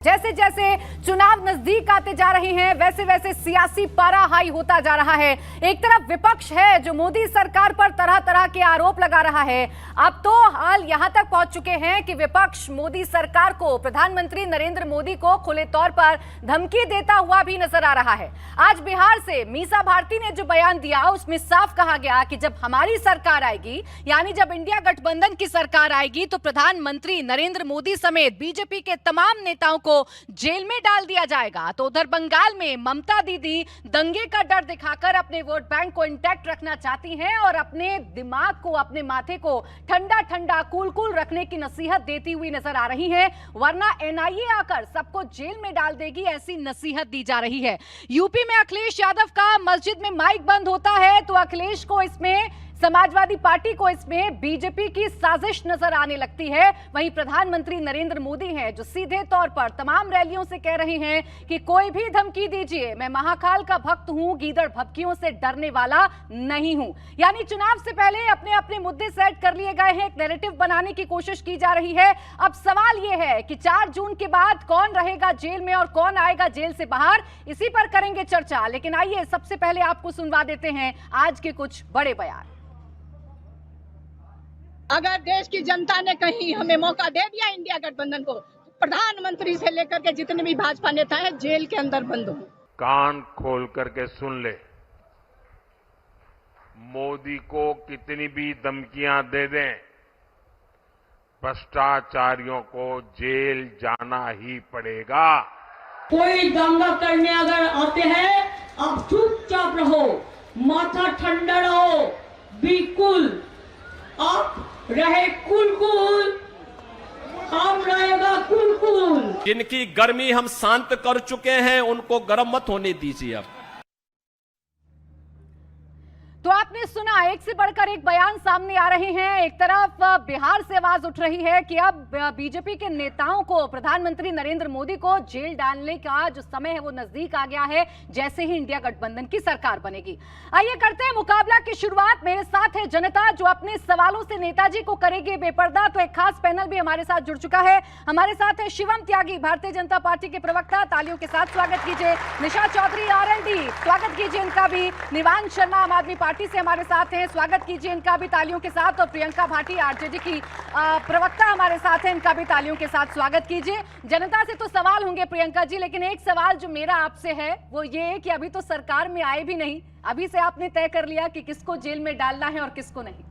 जैसे जैसे चुनाव नजदीक आते जा रहे हैं वैसे वैसे सियासी पारा हाई होता जा रहा है। एक तरफ विपक्ष है जो मोदी सरकार पर तरह तरह के आरोप लगा रहा है। अब तो हाल यहां तक पहुंच चुके हैं कि विपक्ष मोदी सरकार को, प्रधानमंत्री नरेंद्र मोदी को खुले तौर पर धमकी देता हुआ भी नजर आ रहा है। आज बिहार से मीसा भारती ने जो बयान दिया उसमें साफ कहा गया कि जब हमारी सरकार आएगी, यानी जब इंडिया गठबंधन की सरकार आएगी, तो प्रधानमंत्री नरेंद्र मोदी समेत बीजेपी के तमाम नेताओं को जेल में डाल दिया जाएगा। तो उधर बंगाल में ममता दीदी दंगे का डर दिखाकर अपने वोट बैंक को इंटैक्ट रखना चाहती हैं और अपने दिमाग को, अपने माथे को ठंडा ठंडा कूल कूल रखने की नसीहत देती हुई नजर आ रही हैं, वरना एनआईए आकर सबको जेल में डाल देगी, ऐसी नसीहत दी जा रही है। यूपी में अखिलेश यादव का मस्जिद में माइक बंद होता है तो अखिलेश को इसमें, समाजवादी पार्टी को इसमें बीजेपी की साजिश नजर आने लगती है। वहीं प्रधानमंत्री नरेंद्र मोदी हैं जो सीधे तौर पर तमाम रैलियों से कह रहे हैं कि कोई भी धमकी दीजिए, मैं महाकाल का भक्त हूं, गीदड़ भभकियों से डरने वाला नहीं हूं। यानी चुनाव से पहले अपने अपने मुद्दे सेट कर लिए गए हैं, एक नैरेटिव बनाने की कोशिश की जा रही है। अब सवाल यह है कि 4 जून के बाद कौन रहेगा जेल में और कौन आएगा जेल से बाहर, इसी पर करेंगे चर्चा। लेकिन आइए सबसे पहले आपको सुनवा देते हैं आज के कुछ बड़े बयान। अगर देश की जनता ने कहीं हमें मौका दे दिया इंडिया गठबंधन को, प्रधानमंत्री से लेकर के जितने भी भाजपा नेता हैं जेल के अंदर बंद हो। कान खोल करके सुन ले, मोदी को कितनी भी धमकियां दे दें, भ्रष्टाचारियों को जेल जाना ही पड़ेगा। कोई दंगा करने अगर आते हैं, आप चुपचाप रहो, माथा ठंडा रहो, बिल्कुल आप रहे कुल, हम रहेगा कुल। जिनकी गर्मी हम शांत कर चुके हैं उनको गर्म मत होने दीजिए। अब तो आपने सुना, एक से बढ़कर एक बयान सामने आ रहे हैं। एक तरफ बिहार से आवाज उठ रही है कि अब बीजेपी के नेताओं को, प्रधानमंत्री नरेंद्र मोदी को जेल डालने का जो समय है वो नजदीक आ गया है, जैसे ही इंडिया गठबंधन की सरकार बनेगी। आइए करते हैं मुकाबला की शुरुआत। मेरे साथ है जनता जो अपने सवालों से नेताजी को करेगी बेपर्दा। तो एक खास पैनल भी हमारे साथ जुड़ चुका है। हमारे साथ है शिवम त्यागी, भारतीय जनता पार्टी के प्रवक्ता, तालियों के साथ स्वागत कीजिए। निशा चौधरी आरएलडी, स्वागत कीजिए इनका भी। निवान शर्मा आम आदमी पार्टी से हमारे साथ हैं, स्वागत कीजिए इनका भी तालियों के साथ। और प्रियंका भाटी आरजेडी की प्रवक्ता हमारे साथ हैं, इनका भी तालियों के साथ स्वागत कीजिए। जनता से तो सवाल होंगे प्रियंका जी, लेकिन एक सवाल जो मेरा आपसे है वो ये है कि अभी तो सरकार में आए भी नहीं, अभी से आपने तय कर लिया कि किसको जेल में डालना है और किसको नहीं?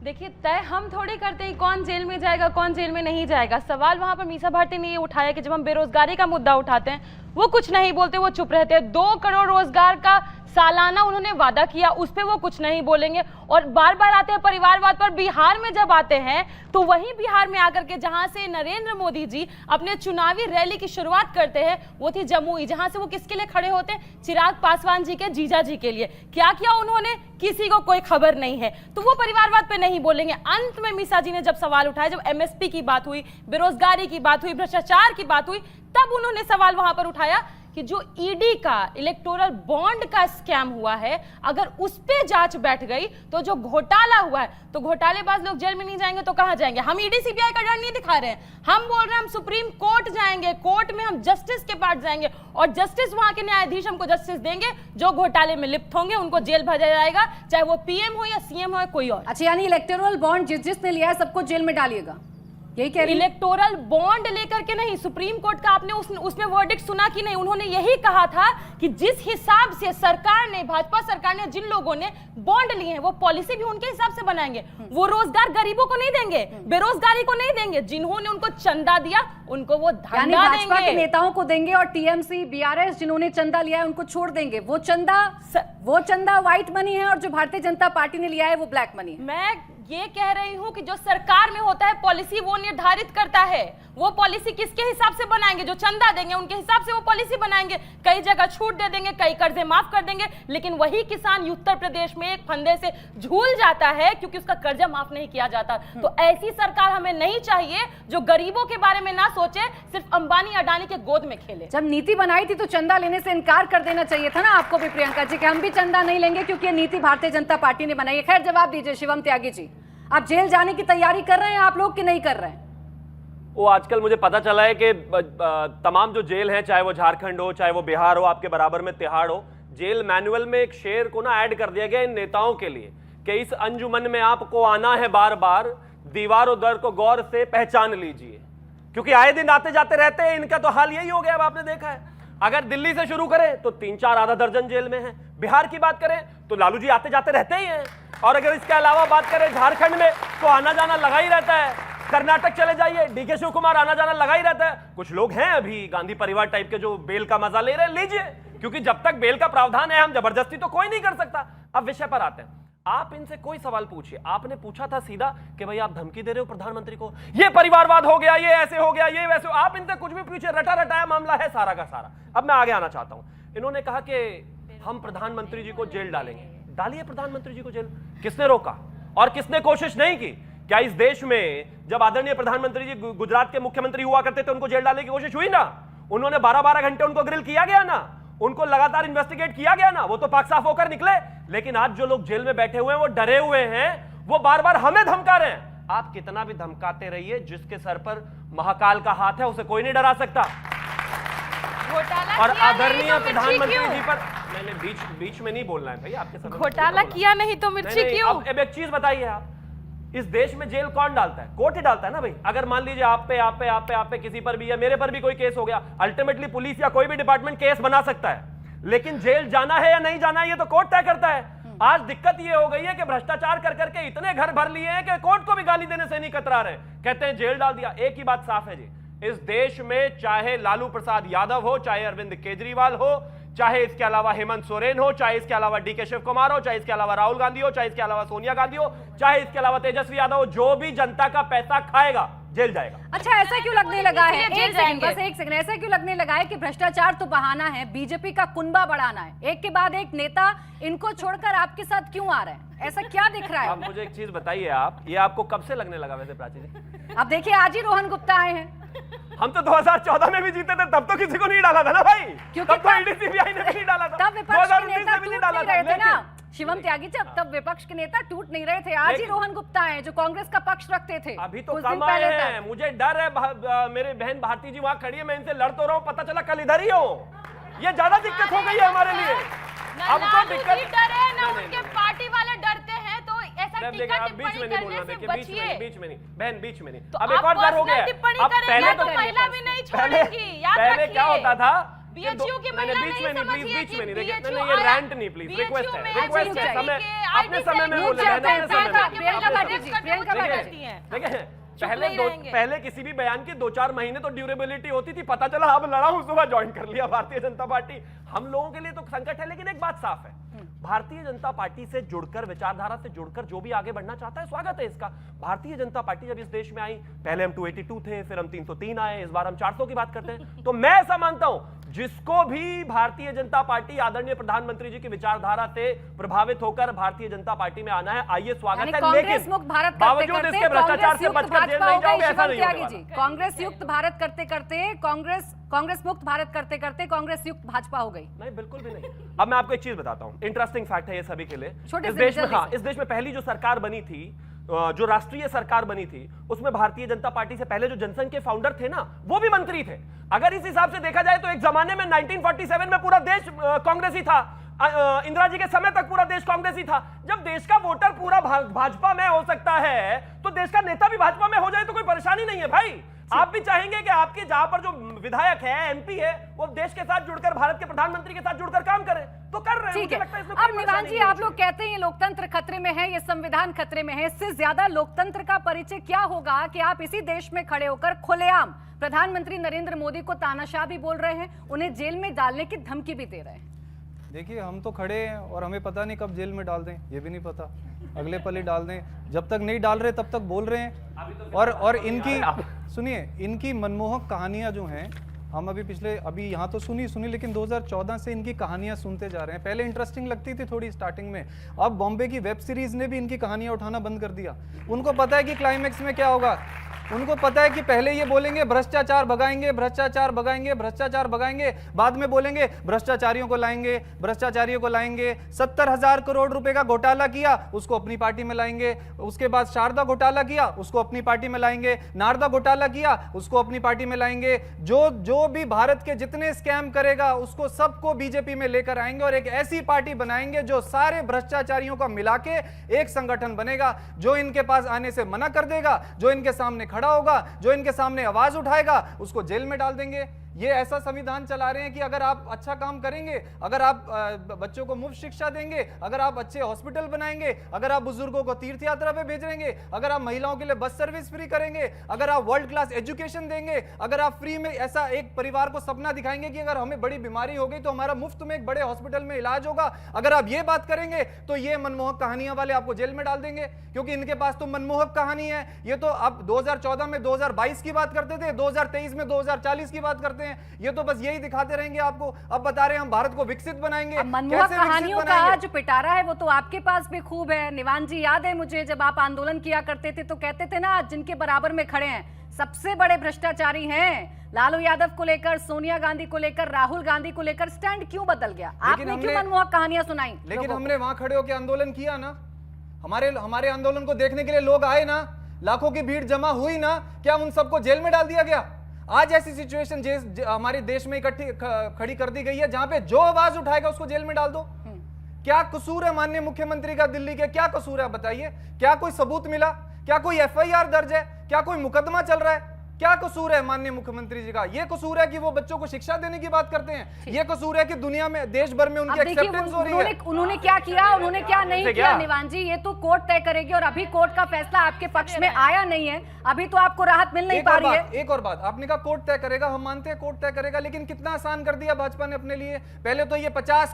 देखिए, तय हम थोड़ी करते हैं कौन जेल में जाएगा कौन जेल में नहीं जाएगा। सवाल वहां पर मीसा भारती ने ये उठाया कि जब हम बेरोजगारी का मुद्दा उठाते हैं वो कुछ नहीं बोलते, वो चुप रहते हैं। 2 करोड़ रोजगार का सालाना उन्होंने वादा किया, उस पे वो कुछ नहीं बोलेंगे। और बार बार आते हैं परिवारवाद पर। बिहार में जब आते हैं तो वही बिहार में आकर के जहां से नरेंद्र मोदी जी अपने चुनावी रैली की शुरुआत करते हैं वो थी जमुई, जहां से वो किसके लिए खड़े होते हैं? चिराग पासवान जी के जीजा जी के लिए। क्या किया उन्होंने? किसी को कोई खबर नहीं है, तो वो परिवारवाद पे नहीं बोलेंगे। अंत में मीसा जी ने जब सवाल उठाया, जब एमएसपी की बात हुई, बेरोजगारी की बात हुई, भ्रष्टाचार की बात हुई, तब उन्होंने सवाल वहां पर उठाया कि जो ईडी का इलेक्टोरल बॉन्ड का स्कैम हुआ है, अगर उस पे जांच बैठ गई तो जो घोटाला हुआ है, तो घोटालेबाज लोग जेल में नहीं जाएंगे तो कहां जाएंगे? हम ईडी सीबीआई का डर नहीं दिखा रहे हैं, हम बोल रहे हैं हम सुप्रीम कोर्ट जाएंगे, कोर्ट में हम जस्टिस के पास जाएंगे और जस्टिस, वहां के न्यायाधीश हमको जस्टिस देंगे। जो घोटाले में लिप्त होंगे उनको जेल भेजा जाएगा, चाहे वो पीएम हो या सीएम हो या कोई और। अच्छा, यानी इलेक्टोरल बॉन्ड जिसने लिया है सबको जेल में डालिएगा, यही कह रही? इलेक्टोरल बॉन्ड लेकर के नहीं, सुप्रीम कोर्ट का आपने उसमें वर्डिक्ट सुना कि नहीं? उन्होंने यही कहा था कि जिस हिसाब से सरकार ने, भाजपा सरकार ने, जिन लोगों ने बॉन्ड लिए हैं वो पॉलिसी भी उनके हिसाब से बनाएंगे। वो रोजगार गरीबों को नहीं देंगे, बेरोजगारी को नहीं देंगे, जिन्होंने उनको चंदा दिया उनको वो धंधा देंगे, भाजपा के नेताओं को देंगे। और टीएमसी, बीआरएस जिन्होंने चंदा लिया है उनको छोड़ देंगे। वो चंदा व्हाइट मनी है और जो भारतीय जनता पार्टी ने लिया है वो ब्लैक मनी है। मैं ये कह रही हूं कि जो सरकार में होता है पॉलिसी वो निर्धारित करता है, वो पॉलिसी किसके हिसाब से बनाएंगे? जो चंदा देंगे उनके हिसाब से वो पॉलिसी बनाएंगे। कई जगह छूट दे देंगे, कई कर्जे माफ कर देंगे, लेकिन वही किसान उत्तर प्रदेश में एक फंदे से झूल जाता है क्योंकि उसका कर्जा माफ नहीं किया जाता। तो ऐसी सरकार हमें नहीं चाहिए जो गरीबों के बारे में ना सोचे, सिर्फ अंबानी अडानी के गोद में खेले। जब नीति बनाई थी तो चंदा लेने से इनकार कर देना चाहिए था ना आपको भी प्रियंका जी, कि हम भी चंदा नहीं लेंगे क्योंकि ये नीति भारतीय जनता पार्टी ने बनाई है। खैर, जवाब दीजिए शिवम त्यागी जी, आप जेल जाने की तैयारी कर रहे हैं आप लोग कि नहीं कर रहे हैं? वो आजकल मुझे पता चला है कि तमाम जो जेल हैं, चाहे वो झारखंड हो, चाहे वो बिहार हो, आपके बराबर में तिहाड़ हो, जेल मैनुअल में एक शेर को ना ऐड कर दिया गया इन नेताओं के लिए कि इस अंजुमन में आपको आना है बार बार, दीवारों दर को गौर से पहचान लीजिए। क्योंकि आए दिन आते जाते रहते हैं, इनका तो हाल यही हो गया। अब आपने देखा है, अगर दिल्ली से शुरू करें तो 3-4 आधा दर्जन जेल में है, बिहार की बात करें तो लालू जी आते जाते रहते ही हैं, और अगर इसके अलावा बात करें झारखंड में तो आना जाना लगा ही रहता है। कर्नाटक चले जाइए, डीके शिव कुमार आना जाना लगा ही रहता है। कुछ लोग हैं अभी गांधी परिवार टाइप के जो बेल का मजा ले रहे हैं, लीजिए, क्योंकि जब तक बेल का प्रावधान है हम जबरदस्ती तो कोई नहीं कर सकता। अब विषय पर आते हैं। आप इनसे कोई सवाल पूछिए। आपने पूछा था सीधा कि भाई आप धमकी दे रहे हो प्रधानमंत्री को, ये परिवारवाद हो गया, ये ऐसे हो गया, ये वैसे हो। आप इनसे कुछ भी पूछिए, रटा रटाया मामला है सारा का सारा। अब मैं आगे आना चाहता हूं। इन्होंने कहा कि हम प्रधानमंत्री जी को जेल डालेंगे। डालिए प्रधानमंत्री जी को जेल। किसने रोका और किसने कोशिश नहीं की? क्या इस देश में जब आदरणीय प्रधानमंत्री जी गुजरात के मुख्यमंत्री हुआ करते थे, उनको जेल डालने की कोशिश हुई ना? उन्होंने 12-12 घंटे उनको ग्रिल किया गया ना? उनको लगातार इन्वेस्टिगेट किया गया ना? वो तो पाक साफ होकर निकले। लेकिन आज जो लोग जेल में बैठे हुए हैं, वो डरे हुए हैं, वो बार बार हमें धमका रहे हैं। आप कितना भी धमकाते रहिए, जिसके सर पर महाकाल का हाथ है उसे कोई नहीं डरा सकता। और आदरणीय प्रधानमंत्री जी पर मैंने बीच में नहीं बोलना है भाई, आपके समय घोटाला किया नहीं तो मिर्ची क्यों? अब एक चीज बताइए, आप इस देश में जेल कौन डालता है? कोर्ट ही डालता है ना भाई। अगर मान लीजिए आप पे किसी पर भी या मेरे पर भी कोई केस हो गया, अल्टीमेटली पुलिस या कोई भी डिपार्टमेंट केस बना सकता है, लेकिन जेल जाना है या नहीं जाना है ये तो कोर्ट तय करता है। आज दिक्कत ये हो गई है कि भ्रष्टाचार कर करके इतने घर भर लिए हैं कि कोर्ट को भी गाली देने से नहीं कतरा रहे, कहते हैं जेल डाल दिया। एक ही बात साफ है जी, इस देश में चाहे लालू प्रसाद यादव हो, चाहे अरविंद केजरीवाल हो, चाहे इसके अलावा हेमंत सोरेन हो, चाहे इसके अलावा डीके शिव कुमार हो, चाहे इसके अलावा राहुल गांधी हो, चाहे इसके अलावा सोनिया गांधी हो, चाहे इसके अलावा तेजस्वी यादव हो, जो भी जनता का पैसा खाएगा जेल जाएगा। अच्छा, ऐसा क्यों लगने लगा है? जेल एक सेकंड, बस एक सेकंड। ऐसा क्यों लगने लगा है कि भ्रष्टाचार तो बहाना है, बीजेपी का कुनबा बढ़ाना है? एक के बाद एक नेता इनको छोड़कर आपके साथ क्यों आ रहे हैं? ऐसा क्या दिख रहा है? अब मुझे एक चीज बताइए, आप ये आपको कब से लगने लगा वैसे प्राची जी? अब देखिए, आज ही रोहन गुप्ता आए हैं। हम तो 2014 में भी जीते थे, तब तो किसी को नहीं डाला था ना भाई, क्योंकि तब तो ईडी-सीबीआई ने भी नहीं डाला था, तब विपक्ष के 2019 नेता में भी नहीं टूट डाला नहीं रहे थे था। ना शिवम त्यागी जी, तब विपक्ष के नेता टूट नहीं रहे थे। आज ही रोहन गुप्ता हैं जो कांग्रेस का पक्ष रखते थे। अभी तो कुछ दिन कम आए पहले हैं। तक। मुझे डर है, मेरे बहन भारती जी वहां खड़ी है, मैं इनसे लड़ तो रहा हूं, पता चला कल इधर ही हो। ये ज्यादा दिक्कत हो गई है हमारे लिए। अब तो दिक्कत डरे ना, उनके पार्टी वाले डरते हैं, तो ऐसा टीका बीच में टिप्पणी नहीं बोलना, करने से देखिए बचिए। बीच में नहीं बहन, बीच में नहीं। तो अब एक और डर हो गया है। टिप्पणी अब करेंगे तो महिला भी नहीं छोड़ेंगी, याद पहले रखिए। क्या होता था? बीएचयू की महिला बीच में नहीं नहीं, समझिए बीच में नहीं, देखिए BHU नहीं, ये रैंट नहीं, प्लीज रिक्वेस्ट है, रिक्वेस्ट है, समय अपने समय में बोले, प्रियंका पाटिल जी, प्रियंका पाटिल जी। देखिए पहले किसी भी बयान की 2-4 महीने तो ड्यूरेबिलिटी होती थी, पता चला अब लड़ा हूं, सुबह ज्वाइन कर लिया भारतीय जनता पार्टी। हम लोगों के लिए तो संकट है, लेकिन एक बात साफ है, भारतीय जनता पार्टी से जुड़कर, विचारधारा से जुड़कर जो भी आगे बढ़ना चाहता है, स्वागत है इसका। भारतीय जनता पार्टी जब इस देश में आई, पहले हम 282 थे, फिर हम 303 आए, इस बार हम 400 की बात करते हैं। तो मैं ऐसा मानता हूं, जिसको भी भारतीय जनता पार्टी आदरणीय प्रधानमंत्री जी की विचारधारा से प्रभावित होकर भारतीय जनता पार्टी में आना है, आइए स्वागत है। कांग्रेस मुक्त भारत बावजूद इसके भ्रष्टाचार से बचकर जेल नहीं जाओगे, ऐसा नहीं होने वाला। कांग्रेस युक्त भारत करते करते कांग्रेस मुक्त भारत करते करते कांग्रेस युक्त भाजपा हो गई। नहीं, बिल्कुल भी नहीं। अब मैं आपको एक चीज बताता हूं, इंटरेस्टिंग फैक्ट है ये सभी के लिए। छोटे इस देश में, हाँ, इस देश में पहली जो सरकार बनी थी, जो राष्ट्रीय सरकार बनी थी, उसमें भारतीय जनता पार्टी से पहले जो जनसंघ के फाउंडर थे ना, वो भी मंत्री थे। अगर इस हिसाब से देखा जाए तो एक जमाने में 1947 में पूरा देश कांग्रेसी था, इंदिरा जी के समय तक पूरा देश कांग्रेसी था। जब देश का वोटर पूरा भाजपा में हो सकता है, तो देश का नेता भी भाजपा में हो जाए तो कोई परेशानी नहीं है भाई। आप भी चाहेंगे कि आपके जहां पर जो विधायक है, एमपी है, वो देश के साथ जुड़कर, भारत के प्रधानमंत्री के साथ जुड़कर काम करे, तो कर रहे हैं। ठीक है। मुझे लगता है इसमें अब कोई निवान परेशानी जी, नहीं आप लोग कहते हैं ये लोकतंत्र खतरे में है, ये संविधान खतरे में है। इससे ज्यादा लोकतंत्र का परिचय क्या होगा कि आप इसी देश में खड़े होकर खुलेआम प्रधानमंत्री नरेंद्र मोदी को तानाशाह भी बोल रहे हैं, उन्हें जेल में डालने की धमकी भी दे रहे हैं। देखिए, हम तो खड़े हैं और हमें पता नहीं कब जेल में डाल दें, ये भी नहीं पता, अगले पल ही डाल दें। जब तक नहीं डाल रहे तब तक बोल रहे हैं। और इनकी सुनिए, इनकी मनमोहक कहानियां जो हैं हम अभी यहाँ तो सुनी लेकिन 2014 से इनकी कहानियां सुनते जा रहे हैं। पहले इंटरेस्टिंग लगती थी थोड़ी स्टार्टिंग में, अब बॉम्बे की वेब सीरीज ने भी इनकी कहानियां उठाना बंद कर दिया। उनको पता है कि क्लाइमेक्स में क्या होगा, उनको पता है कि पहले ये बोलेंगे भ्रष्टाचार भगाएंगे, भ्रष्टाचार भगाएंगे, भ्रष्टाचार भगाएंगे, बाद में बोलेंगे भ्रष्टाचारियों को लाएंगे, भ्रष्टाचारियों को लाएंगे। 70,000 करोड़ रुपए का घोटाला किया, उसको अपनी पार्टी में लाएंगे। उसके बाद शारदा घोटाला किया, उसको अपनी पार्टी में लाएंगे। नारदा घोटाला किया, उसको अपनी पार्टी में लाएंगे। जो भी भारत के जितने स्कैम करेगा उसको सबको बीजेपी में लेकर आएंगे और एक ऐसी पार्टी बनाएंगे जो सारे भ्रष्टाचारियों का मिला के एक संगठन बनेगा, जो इनके पास आने से मना कर देगा, जो इनके सामने खड़ा होगा, जो इनके सामने आवाज उठाएगा उसको जेल में डाल देंगे। ये ऐसा संविधान चला रहे हैं कि अगर आप अच्छा काम करेंगे, अगर आप बच्चों को मुफ्त शिक्षा देंगे, अगर आप अच्छे हॉस्पिटल बनाएंगे, अगर आप बुजुर्गों को तीर्थ यात्रा पे भेजेंगे, अगर आप महिलाओं के लिए बस सर्विस फ्री करेंगे, अगर आप वर्ल्ड क्लास एजुकेशन देंगे, अगर आप फ्री में ऐसा एक परिवार को सपना दिखाएंगे कि अगर हमें बड़ी बीमारी हो गई तो हमारा मुफ्त में एक बड़े हॉस्पिटल में इलाज होगा, अगर आप ये बात करेंगे तो ये मनमोहक कहानियां वाले आपको जेल में डाल देंगे, क्योंकि इनके पास तो मनमोहक कहानी है। ये तो अब 2014 में 2022 की बात करते थे, 2023 में 2040 की बात करते हैं। ये तो बस यही दिखाते रहेंगे आपको। अब बता रहे हैं हम भारत को विकसित बनाएंगे। मनमोहक कहानियों का जो पिटारा है वो तो आपके पास भी खूब है। निवान जी, याद है मुझे जब आप आंदोलन किया करते थे तो कहते थे ना, जिनके बराबर में खड़े हैं सबसे बड़े भ्रष्टाचारी हैं। लालू यादव को लेकर, सोनिया गांधी को लेकर, राहुल गांधी को लेकर स्टैंड क्यों बदल गया? आपने क्यों मनमोहक कहानियां सुनाई? लेकिन हमने वहां खड़े होकर आंदोलन किया ना, हमारे आंदोलन को देखने के लिए लोग आए ना, लाखों की भीड़ जमा हुई ना, क्या उन सबको जेल में डाल दिया गया? आज ऐसी सिचुएशन हमारे देश में इकट्ठी खड़ी कर दी गई है जहां पे जो आवाज उठाएगा उसको जेल में डाल दो। क्या कसूर है माननीय मुख्यमंत्री का दिल्ली के? क्या कसूर है बताइए? क्या कोई सबूत मिला? क्या कोई एफआईआर दर्ज है? क्या कोई मुकदमा चल रहा है? क्या कसूर है माननीय मुख्यमंत्री जी का? ये कसूर है कि वो बच्चों को शिक्षा देने की बात करते हैं। ये कसूर है कि दुनिया में, देश भर में उनकी एक्सेप्टेंस हो रही है। उन्होंने क्या किया, उन्होंने क्या नहीं किया निवान जी, ये तो कोर्ट तय करेगी। और अभी कोर्ट का फैसला आपके पक्ष में आया नहीं है, अभी तो आपको राहत मिल नहीं पा रही है। एक और बात, आपने कहा कोर्ट तय करेगा, हम मानते हैं कोर्ट तय करेगा, लेकिन कितना आसान कर दिया भाजपा ने अपने लिए। पहले तो ये 50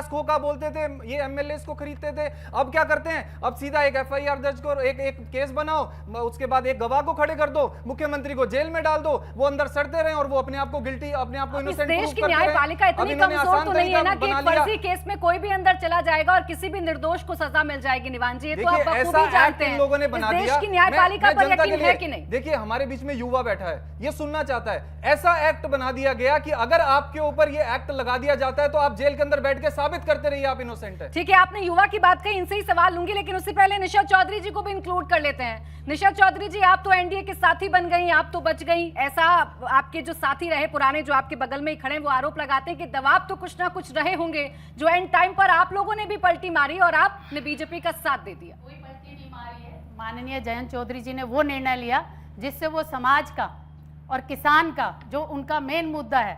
खोखा बोलते थे, ये एमएलए को खरीदते थे। अब क्या करते हैं? अब सीधा एक एफआईआर दर्ज करो, एक केस बनाओ, उसके बाद एक गवाह को खड़े कर दो, मुख्यमंत्री को जेल में डाल दो, वो अंदर सड़ते रहे और वो अपने आप को गिल्टी, अपने आप को इनोसेंट देश की न्यायपालिका इतनी कमजोर तो नहीं है ना कि एक फर्जी केस में कोई भी अंदर चला जाएगा और किसी भी निर्दोष को सजा मिल जाएगी। निवान जी, ये तो आप बखूबी जानते हैं। लोगों ने बना दिया। देश की न्यायपालिका पर यकीन है कि नहीं? देखिए, हमारे बीच में युवा बैठा है, ये सुनना चाहता है। ऐसा एक्ट बना दिया गया कि अगर आपके ऊपर ये एक्ट लगा दिया जाता है तो आप जेल के अंदर बैठ के साबित करते रहिए आप इनोसेंट है। ठीक है, आपने युवा की बात कही, इनसे ही सवाल लूंगी, लेकिन उससे पहले निशा चौधरी जी को भी इंक्लूड कर लेते हैं। निशा चौधरी जी, आप तो एनडीए के साथी बन गई, आप तो बच गई। ऐसा आपके जो साथी रहे पुराने, जो आपके बगल में ही खड़े, वो आरोप लगाते हैं कि दबाव तो कुछ ना कुछ रहे होंगे, जो एंड टाइम पर आप लोगों ने भी पलटी मारी और आपने बीजेपी का साथ दे दिया। कोई पलटी नहीं मारी है। माननीय जयंत चौधरी जी ने वो निर्णय लिया जिससे वो समाज का और किसान का जो उनका मेन मुद्दा है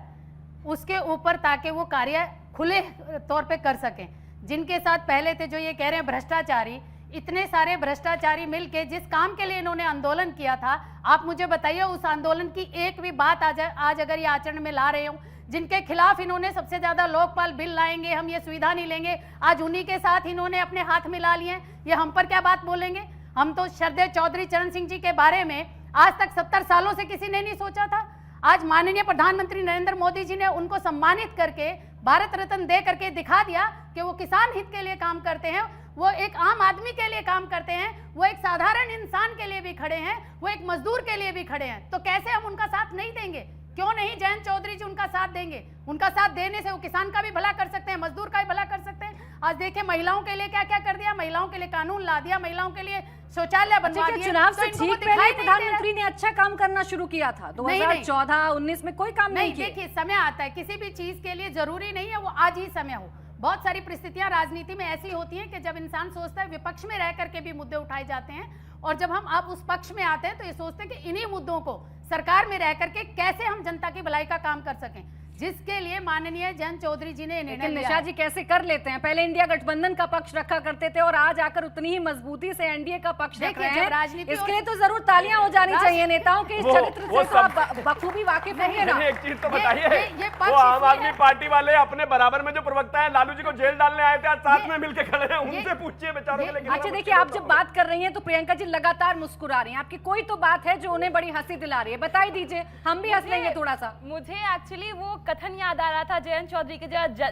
उसके ऊपर, ताकि वो कार्य खुले तौर पे कर सकें। जिनके साथ पहले थे, जो ये कह रहे हैं भ्रष्टाचारी, इतने सारे भ्रष्टाचारी मिलके जिस काम के लिए इन्होंने आंदोलन किया था, आप मुझे बताइए उस आंदोलन की एक भी बात आज अगर ये आचरण में ला रहे हो, जिनके खिलाफ इन्होंने सबसे ज्यादा लोकपाल बिल लाएंगे, हम ये सुविधा नहीं लेंगे, आज उन्हीं के साथ इन्होंने अपने हाथ मिला लिए हैं। ये हम पर क्या बात बोलेंगे? हम तो श्रद्धेय चौधरी चरण सिंह जी के बारे में आज तक 70 सालों से किसी ने नहीं सोचा था। आज माननीय प्रधानमंत्री नरेंद्र मोदी जी ने उनको सम्मानित करके भारत रत्न दे करके दिखा दिया कि वो किसान हित के लिए काम करते हैं, वो एक आम आदमी के लिए काम करते हैं, वो एक साधारण इंसान के लिए भी खड़े हैं, वो एक मजदूर के लिए भी खड़े हैं। तो कैसे हम उनका साथ नहीं देंगे? क्यों नहीं जयंत चौधरी जी उनका साथ देंगे? उनका साथ देने से वो किसान का भी भला कर सकते हैं, मजदूर का भी भला कर सकते हैं। आज देखिए महिलाओं के लिए क्या क्या कर दिया, महिलाओं के लिए कानून ला दिया, महिलाओं के लिए शौचालय बनवा दिए। चुनाव से ठीक पहले प्रधानमंत्री ने अच्छा काम करना शुरू किया था। 2014-19 में कोई काम नहीं किया। देखिए, समय आता है, किसी भी चीज के लिए जरूरी नहीं है वो आज ही समय हो। बहुत सारी परिस्थितियां राजनीति में ऐसी होती हैं कि जब इंसान सोचता है विपक्ष में रह करके भी मुद्दे उठाए जाते हैं, और जब हम आप उस पक्ष में आते हैं तो ये सोचते हैं कि इन्हीं मुद्दों को सरकार में रह करके कैसे हम जनता की भलाई का काम कर सकें। जिसके लिए माननीय जयंत चौधरी जी ने निर्णय लेकिन लिया निशा है। जी कैसे कर लेते हैं? पहले इंडिया गठबंधन का पक्ष रखा करते थे और आज आकर उतनी ही मजबूती से एनडीए का पक्ष रख देखिए, रहे जब हैं। राजनीति इसके और- लिए तो जरूर तालियां हो जानी चाहिए। नेताओं के इस चरित्र से तो आप बखूबी वाकिफ होंगे ना। एक चीज तो ये बताइए, पक्ष वो आम इसलिए आदमी है- पार्टी वाले अपने बराबर में जो प्रवक्ता है लालू जी को जेल डालने आए थे, आज साथ में मिलकर खड़े हैं, उनसे पूछिए बेचारों के लिए। अच्छा देखिए, आप जब बात कर रही हैं तो प्रियंका जी लगातार मुस्कुरा रही हैं। आपकी कोई तो बात है जो उन्हें बड़ी हंसी दिला रही है, बताई दीजिए, हम भी हंस लेंगे थोड़ा सा। मुझे एक्चुअली वो कथन याद आ रहा था जयंत चौधरी के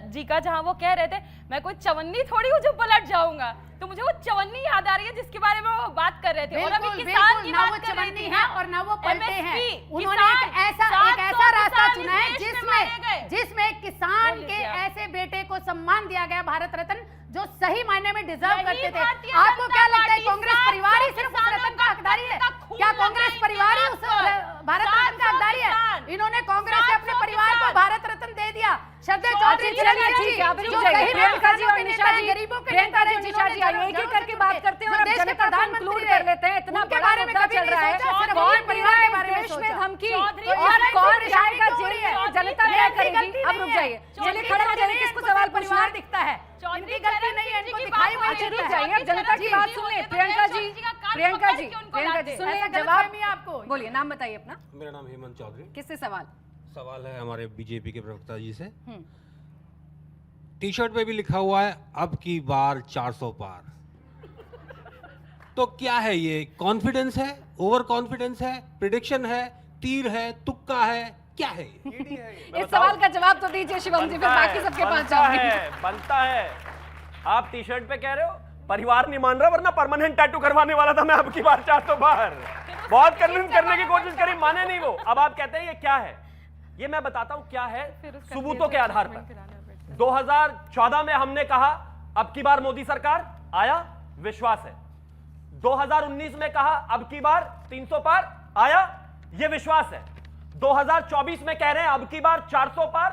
जी का, जहां वो कह रहे थे मैं कोई चवन्नी थोड़ी हूँ जो पलट जाऊंगा। तो मुझे वो चवन्नी याद आ रही है जिसके बारे में वो बात कर रहे थे। और अभी किसान की ना वो बात कर रही चवन्नी थी है और ना वो पलटे हैं। MSP, उन्होंने एक ऐसा रास्ता चुना है इस देश में मारे गए। जिसमें किसान बोलिए के क्या? ऐसे बेटे को सम्मान दिया गया, भारत रत्न, जो सही मायने में डिजर्व यही करते थे। भारतीय आपको जनता क्या लगता है पार्टी कांग्रेस 700 परिवार ही सिर्फ उस किसानों रत्न का हकदारी है? का खून क्या कांग्रेस लगाएंगे परिवार ही आप उस पर? भारत रत्न का 700 हकदारी है? किसान। इन्होंने कांग्रेस से अपने 700 परिवार को किसान। भारत रत्न दे दिया। श्रद्धेय अच्छा, चौधरी जी, चलिए ठीक है, आप रुक जो जाइए। सही में प्रियंका जी और किसानों के निशा नेता जी, हैं, गरीबों के प्रियंका नेता जी हैं, और निशा जी, जिन्होंने आइए, एक-एक जरूरत करके से बात करते हैं और जो अब देश के जनता को प्रधानमंत्री इंक्लूड रहे, कर लेते हैं। इतना उनके बड़ा बारे में मुद्दा कभी चल नहीं रहा है, सोचा, सिर्फ कौन अपने परिवार के बारे में देश में सोचा। धमकी चौधरी और जी, कौन चौधरी जाएगा जी, जेल में? चौधरी जनता जी, क्या इनकी करेगी? गलती अब नहीं रुक है। जाइए, चलिए चौधरी खड़े हो जी, जाइए, किसको सवाल पूछना परिवार है? दिखता है। चौधरी इनकी गलती नहीं है, इनको की दिखाई बात हुई अच्छा रुक देता है। जाइए, अब जनता की बात सुन ले। प्रियंका जी, प्रियंका जी, प्रियंका जी सुन ले, ऐसा जवाब गलतफहमी है आपको। बोलिए, नाम बताइए अपना। मेरा नाम हेमंत चौधरी। किससे सवाल? सवाल है हमारे बीजेपी के प्रवक्ता जी से। हम्म। टी शर्ट पे भी लिखा हुआ है अब की बार 400 पार। तो क्या है ये? कॉन्फिडेंस है, ओवर कॉन्फिडेंस है, प्रिडिक्शन है, तीर है, तुक्का है, क्या है ये? इस सवाल का जवाब तो दीजिए शिवम जी, फिर बाकी सबके पास जाऊंगी। बनता है। आप टी शर्ट पे कह रहे हो परिवार नहीं मान रहा, वरना परमानेंट टैटू करवाने वाला था मैं अब की बार 400 बार। बहुत कन्विंस करने की कोशिश करी, माने नहीं वो। अब आप कहते हैं ये क्या है? ये मैं बताता हूं क्या है, सबूतों के आधार पर। 2014 में हमने कहा अब की बार मोदी सरकार, आया, विश्वास है। 2019 में कहा अब की बार 300 पार, आया, ये विश्वास है। 2024 में कह रहे हैं अब की बार 400 पार,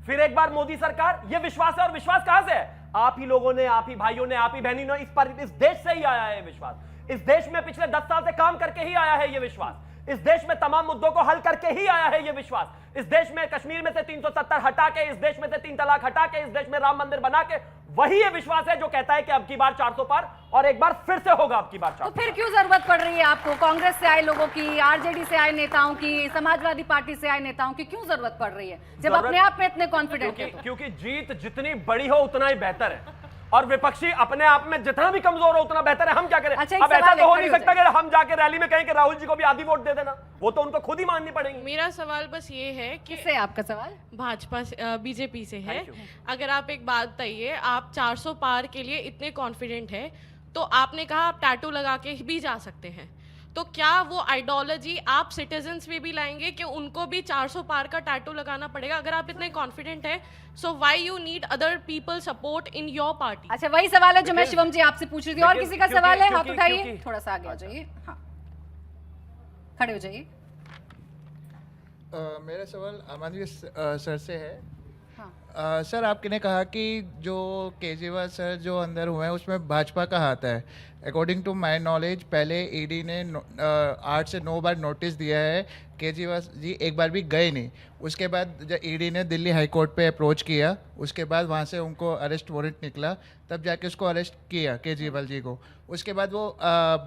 फिर एक बार मोदी सरकार, ये विश्वास है। और विश्वास कहां से है? आप ही लोगों ने, आप ही भाइयों ने, आप ही बहनों ने, इस देश से ही आया है ये विश्वास। इस देश में पिछले 10 साल से काम करके ही आया है ये विश्वास। इस देश में तमाम मुद्दों को हल करके ही आया है ये विश्वास। इस देश में कश्मीर में से 370 हटा के, इस देश में से 3 तलाक हटा के, इस देश में राम मंदिर बना के, वही ये विश्वास है जो कहता है कि अब की बार 400 पार, और एक बार फिर से होगा अब की बार 400 तो फिर क्यों जरूरत पड़ रही है आपको कांग्रेस से आए लोगों की, आरजेडी से आए नेताओं की, समाजवादी पार्टी से आए नेताओं की क्यों जरूरत पड़ रही है जब अपने आप में इतने कॉन्फिडेंट है? क्योंकि जीत जितनी बड़ी हो उतना ही बेहतर है, और विपक्षी अपने आप में जितना भी कमजोर हो उतना बेहतर है। हम क्या करें? अच्छा, एक अब ऐसा सवाल तो हो है, नहीं खड़े सकता कि हम जाके रैली में कहें कि राहुल जी को भी आधी वोट दे देना, वो तो उनको खुद ही माननी पड़ेगी। मेरा सवाल बस ये है कि किससे आपका सवाल? भाजपा से, बीजेपी से है। Thank you. अगर आप एक बात बताइए, आप 400 पार के लिए इतने कॉन्फिडेंट है, तो आपने कहा आप टैटू लगा के भी जा सकते हैं, तो क्या वो आइडियोलॉजी आप सिटीजन्स में भी लाएंगे कि उनको भी 400 पार का टैटू लगाना पड़ेगा? अगर आप इतने कॉन्फिडेंट हैं, so why you need other people support in your party? अच्छा, वही सवाल है जो मैं शिवम जी आपसे पूछ रही थी। और किसी का सवाल है? हाथ उठाइए, क्योंकि- थोड़ा सा आगे आ जाइए। हाँ, खड़े हो जाइए। मेरा सवाल आम आदमी सर से है। हाँ। सर, आपने कहा कि जो केजरीवाल सर जो अंदर हुए हैं उसमें भाजपा का हाथ है। अकॉर्डिंग टू माय नॉलेज पहले ईडी ने 8 से 9 बार नोटिस दिया है, केजरीवाल जी एक बार भी गए नहीं। उसके बाद जब ईडी ने दिल्ली हाई कोर्ट पे अप्रोच किया, उसके बाद वहाँ से उनको अरेस्ट वारंट निकला, तब जाके उसको अरेस्ट किया केजरीवाल जी को। उसके बाद वो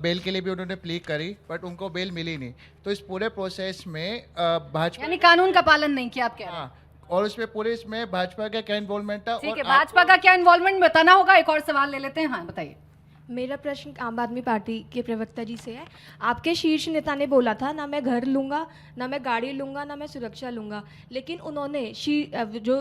बेल के लिए भी उन्होंने प्ली करी, बट उनको बेल मिली नहीं। तो इस पूरे प्रोसेस में भाजपा, यानी कानून का पालन नहीं किया आप कह रहे हैं? हाँ, और उसमें पूरे इसमें भाजपा का क्या इन्वॉल्वमेंट था? ठीक और है, भाजपा का क्या इन्वॉल्वमेंट बताना होगा। एक और सवाल ले लेते हैं। हाँ, बताइए। मेरा प्रश्न आम आदमी पार्टी के प्रवक्ता जी से है। आपके शीर्ष नेता ने बोला था ना मैं घर लूँगा, ना मैं गाड़ी लूँगा, ना मैं सुरक्षा लूँगा, लेकिन उन्होंने जो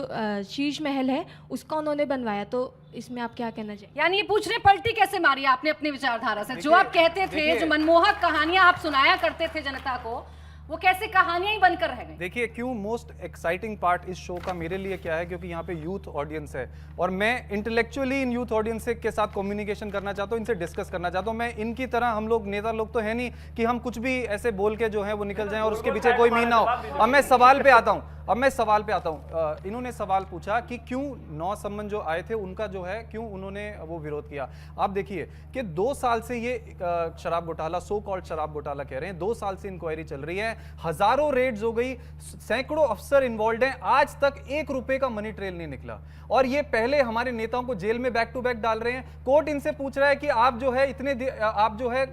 शीर्ष महल है उसका उन्होंने बनवाया। तो इसमें आप क्या कहना चाहिए? यानी ये पूछ रहे पलटी कैसे मारी आपने अपनी विचारधारा से? जो आप कहते थे, जो मनमोहक कहानियां आप सुनाया करते थे जनता को, वो कैसे कहानियां ही बनकर रह गई? देखिए क्यों मोस्ट एक्साइटिंग पार्ट इस शो का मेरे लिए क्या है, क्योंकि यहाँ पे यूथ ऑडियंस है और मैं इंटेलेक्चुअली इन यूथ ऑडियंस के साथ कम्युनिकेशन करना चाहता हूँ, इनसे डिस्कस करना चाहता हूँ। मैं इनकी तरह, हम लोग नेता लोग तो है नहीं कि हम कुछ भी ऐसे बोल के जो है वो निकल जाएं और उसके पीछे कोई मीन ना हो। अब मैं सवाल पे आता हूँ। अब मैं सवाल पे आता हूँ। इन्होंने सवाल पूछा कि क्यों 9 सम्मन जो आए थे उनका जो है क्यों उन्होंने वो विरोध किया। आप देखिए कि 2 साल से ये शराब घोटाला, सो कॉल्ड शराब घोटाला कह रहे हैं, 2 साल से इंक्वायरी चल रही है, हजारों रेड्स हो गई, सैकड़ों अफसर इन्वॉल्व हैं, आज तक 1 रुपए का मनी ट्रेल नहीं निकला। और ये पहले हमारे नेताओं को जेल में बैक टू बैक डाल रहे हैं। कोर्ट इनसे पूछ रहा है कि आप जो है आप जो है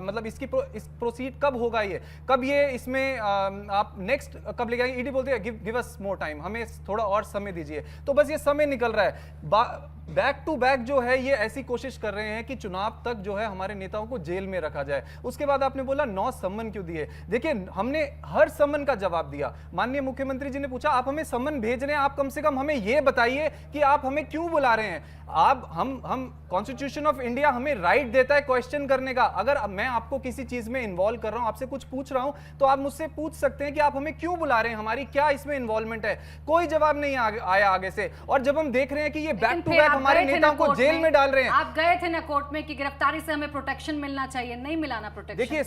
मतलब इस प्रोसीड कब होगा, ये कब, ये इसमें आप नेक्स्ट कब ले जाएंगे। ईडी बोलते हैं गिव अस मोर टाइम, हमें थोड़ा और समय दीजिए। तो बस ये समय निकल रहा है, बैक टू बैक जो है ये ऐसी कोशिश कर रहे हैं कि चुनाव तक जो है हमारे नेताओं को जेल में रखा जाए। उसके बाद आपने बोला 9 सम्मन क्यों दिए। देखिए हमने हर सम्मन का जवाब दिया। माननीय मुख्यमंत्री जी ने पूछा आप हमें सम्मन भेज रहे हैं, आप कम से कम हमें यह बताइए कि आप हमें क्यों बुला रहे हैं। आप हम कॉन्स्टिट्यूशन ऑफ इंडिया हमें राइट देता है क्वेश्चन करने का। अगर मैं आपको किसी चीज में इन्वॉल्व कर रहा हूं, आपसे कुछ पूछ रहा हूं, तो आप मुझसे पूछ सकते हैं कि आप हमें क्यों बुला रहे हैं, हमारी क्या इसमें इन्वॉल्वमेंट है। कोई जवाब नहीं आया आगे से। और जब हम देख रहे हैं कि ये बैक टू बैक हमारे नेताओं को जेल में डाल रहे हैं। आप गए थे ना कोर्ट में कि गिरफ्तारी से हमें प्रोटेक्शन मिलना चाहिए, नहीं मिलाना प्रोटेक्शन। देखिए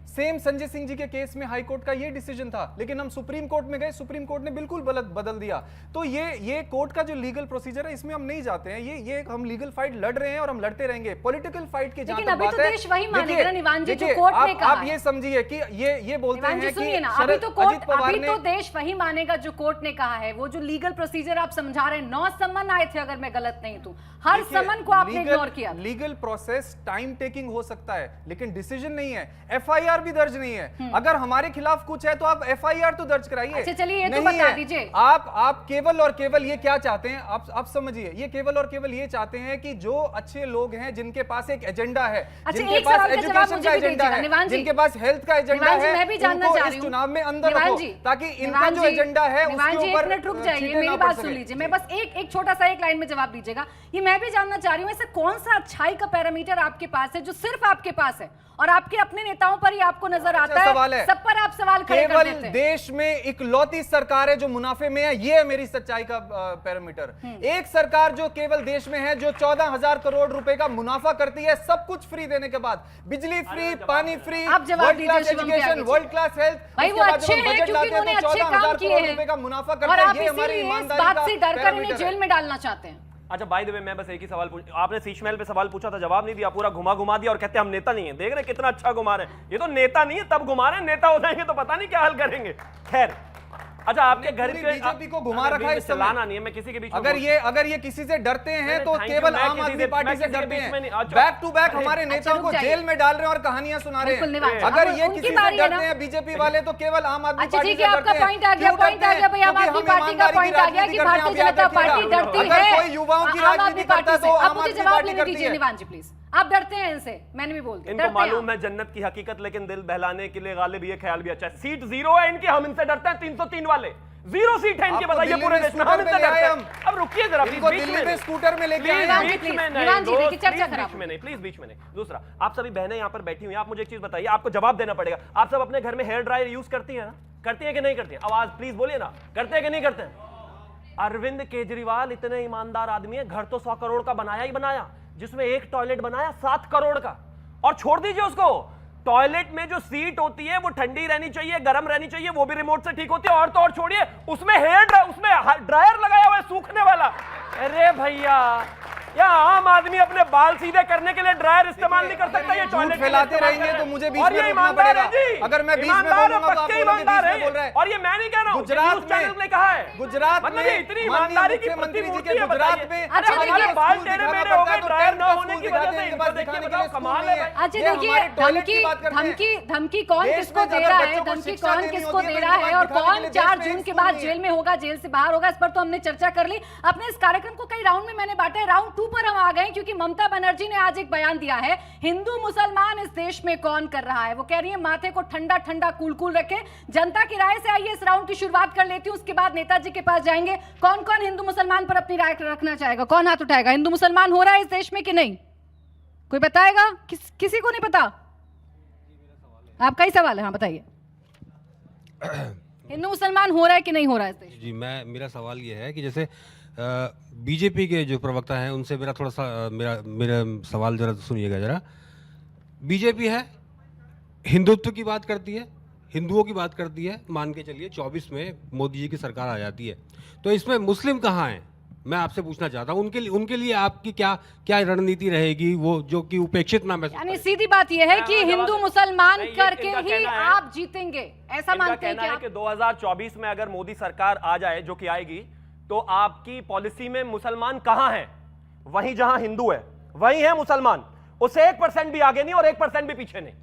सेम संजय सिंह जी के केस में हाई कोर्ट का ये डिसीजन था, लेकिन हम सुप्रीम कोर्ट में गए, सुप्रीम कोर्ट ने बिल्कुल बदल दिया। तो ये कोर्ट का जो लीगल प्रोसीजर है इसमें हम नहीं जाते हैं। ये हम लीगल फाइट लड़ रहे हैं और हम लड़ते रहेंगे। पॉलिटिकल फाइट की जहां तक बात है, देश वही मानेगा ना निवान जी, जो कोर्ट ने कहा। आप ये समझिए कि ये बोलते हैं कि अभी तो देश वही मानेगा जो कोर्ट ने कहा है। वो जो लीगल प्रोसीजर आप समझा रहे हैं, 9 सम्मन आए थे अगर मैं गलत नहीं हूं, हर सम्मन को आपने इग्नोर किया। लीगल प्रोसेस टाइम टेकिंग हो सकता है, लेकिन डिसीजन नहीं है। एफआईआर भी दर्ज नहीं है। अगर हमारे खिलाफ कुछ है तो आप एफआईआर तो दर्ज कराइए। अच्छा चलिए ये तो बता दीजिए। आप केवल और केवल ये क्या चाहते हैं, आप समझिए, ये केवल और केवल ये चाहते हैं कि जो अच्छे लोग हैं, जिनके पास एक एजेंडा है, जिनके पास एजुकेशन का एजेंडा है, जिनके पास हेल्थ का एजेंडा है, मैं भी जानना चाह रही हूं चुनाव में अंदर रखो, ताकि इनका जो एजेंडा है उसके ऊपर रुक जाइए, मेरी बात सुन लीजिए। मैं बस एक छोटा सा एक लाइन में जवाब दीजिएगा। ये मैं भी जानना चाह रही हूँ, ऐसा कौन सा अच्छाई का पैरामीटर आपके पास है जो सिर्फ आपके पास है और आपके अपने नेताओं पर ही आपको नजर आता है? सब पर आप सवाल खड़े कर देते हैं। केवल देश में इकलौती सरकार है जो मुनाफे में है, ये है मेरी सच्चाई का पैरामीटर। एक सरकार जो केवल देश में है जो 14,000 करोड़ रुपए का मुनाफा करती है, सब कुछ फ्री देने के बाद, बिजली फ्री, पानी free, world class education, world class health, भाई वो अच्छे हैं क्योंकि उन्होंने अच्छे काम किए हैं का मुनाफा और करते आप हैं। ये हमारी इसीलिए इस ईमानदारी बात का से डरकर इन्हें जेल में डालना चाहते हैं। अच्छा बाय द वे मैं बस एक ही सवाल आपने शीश महल पे सवाल पूछा था, जवाब नहीं दिया, पूरा घुमा दिया और कहते हैं हम नेता नहीं है। देख रहे कितना अच्छा घुमा रहे हैं। ये तो नेता नहीं है, तब घुमा रहे हैं, नेता हो जाएंगे तो पता नहीं क्या हल करेंगे। खैर अच्छा आपके घर के बीजेपी को घुमा रखा है, चलाना नहीं है। मैं किसी के बीच अगर ये किसी से डरते हैं तो केवल आम आदमी पार्टी से डरते हैं। बैक टू बैक हमारे नेताओं को जेल में डाल रहे हैं और कहानियां सुना रहे हैं। अगर ये किसी से डरते हैं बीजेपी वाले तो केवल आम आदमी पार्टी से डरते हैं। आपका पॉइंट आ गया भाई, आम आदमी पार्टी का पॉइंट आ गया कि भारतीय जनता पार्टी डरती है। अगर कोई युवाओं की राजनीति करता है तो आम आदमी पार्टी करती है। निवान जी प्लीज, आप डरते हैं इनसे, मैंने भी बोल दिया। इनको मालूम है जन्नत की हकीकत, लेकिन दिल बहलाने के लिए गालिब ये ख्याल भी अच्छा है। सीट 0 है इनकी, हम इनसे डरते हैं। 303 वाले 0 सीट है इनके, बताइए पूरे देश में हम इनसे डरते हैं। अब रुकिए जरा, दिल्ली में स्कूटर में लेके आए हैं। बीच में नहीं, प्लीज बीच में नहीं। दूसरा, आप सभी बहनें यहाँ पर बैठी हुई हैं, आप मुझे एक चीज बताइए, आपको जवाब देना पड़ेगा। आप सब अपने घर में हेयर ड्रायर यूज करती हैं ना? करती है कि नहीं करती है? आवाज प्लीज बोलिए ना, करते हैं कि नहीं करते हैं? अरविंद केजरीवाल इतने ईमानदार आदमी है, घर तो 100 करोड़ का बनाया ही बनाया, जिसमें एक टॉयलेट बनाया 7 करोड़ का। और छोड़ दीजिए उसको, टॉयलेट में जो सीट होती है वो ठंडी रहनी चाहिए, गर्म रहनी चाहिए, वो भी रिमोट से ठीक होती है। और तो और छोड़िए, उसमें उसमें ड्रायर लगाया हुआ है सूखने वाला। अरे भैया, या आम आदमी अपने बाल सीधे करने के लिए ड्रायर इस्तेमाल नहीं कर सकता? ये टॉयलेट फैलाते रहेंगे तो मुझे बीच में रोकना पड़ेगा। अगर मैं बीच में बोलूंगा तो आप बोलोगे बीच में बोल रहे हैं। और ये मैं नहीं कह रहा हूं, गुजरात चैनल ने कहा है। गुजरात मतलब ये इतनी ईमानदारी की प्रतिमूर्ति है, गुजरात में हमारे बाल टेढ़े मेढ़े हो गए ड्रायर ना होने की वजह से। इनको देखिए, बताओ कमाल है। अच्छा देखिए, धमकी कौन किसको दे रहा है, धमकी कौन किसको दे रहा है और कौन 4 जून के बाद जेल में होगा, जेल से बाहर होगा, इस पर तो हमने चर्चा कर ली। अपने इस कार्यक्रम को कई राउंड में मैंने बांटा है। राउंड 2 पर हम आ गए क्योंकि ममता बनर्जी ने आज एक बयान दिया है, हिंदू मुसलमान इस देश में कौन कर रहा है। वो कह रही है माथे को ठंडा ठंडा कूल कूल रखे। जनता की राय से आइए इस राउंड की शुरुआत कर लेती हूं, उसके बाद नेताजी के पास जाएंगे। कौन कौन हिंदू मुसलमान पर अपनी राय रखना चाहेगा? कौन हाथ उठाएगा? हिंदू मुसलमान हो रहा है इस देश में कि नहीं? कोई बताएगा? किसी को नहीं पता? आपका ही सवाल है, हाँ बताइए। हिंदू मुसलमान हो रहा है कि नहीं हो रहा है इस देश? जी, मेरा सवाल ये है कि जैसे बीजेपी के जो प्रवक्ता हैं उनसे मेरा थोड़ा सा मेरा सवाल जरा सुनिएगा जरा। बीजेपी है, हिंदुत्व की बात करती है, हिंदुओं की बात कर दी है, मान के चलिए 24 में मोदी जी की सरकार आ जाती है, तो इसमें मुस्लिम कहाँ हैं? मैं आपसे पूछना चाहता हूँ, उनके लिए आपकी क्या क्या रणनीति रहेगी, वो जो कि उपेक्षित ना महसूस यानी करें? सीधी बात यह है कि हिंदू मुसलमान नहीं, करके इनका ही कहना है- आप जीतेंगे, ऐसा इनका मानते हैं कहना क्या है आप? कि 2024 में अगर मोदी सरकार आ जाए, जो कि आएगी, तो आपकी पॉलिसी में मुसलमान कहां है? वहीं जहां हिंदू है वहीं है मुसलमान, उससे 1% भी आगे नहीं और 1% भी पीछे नहीं।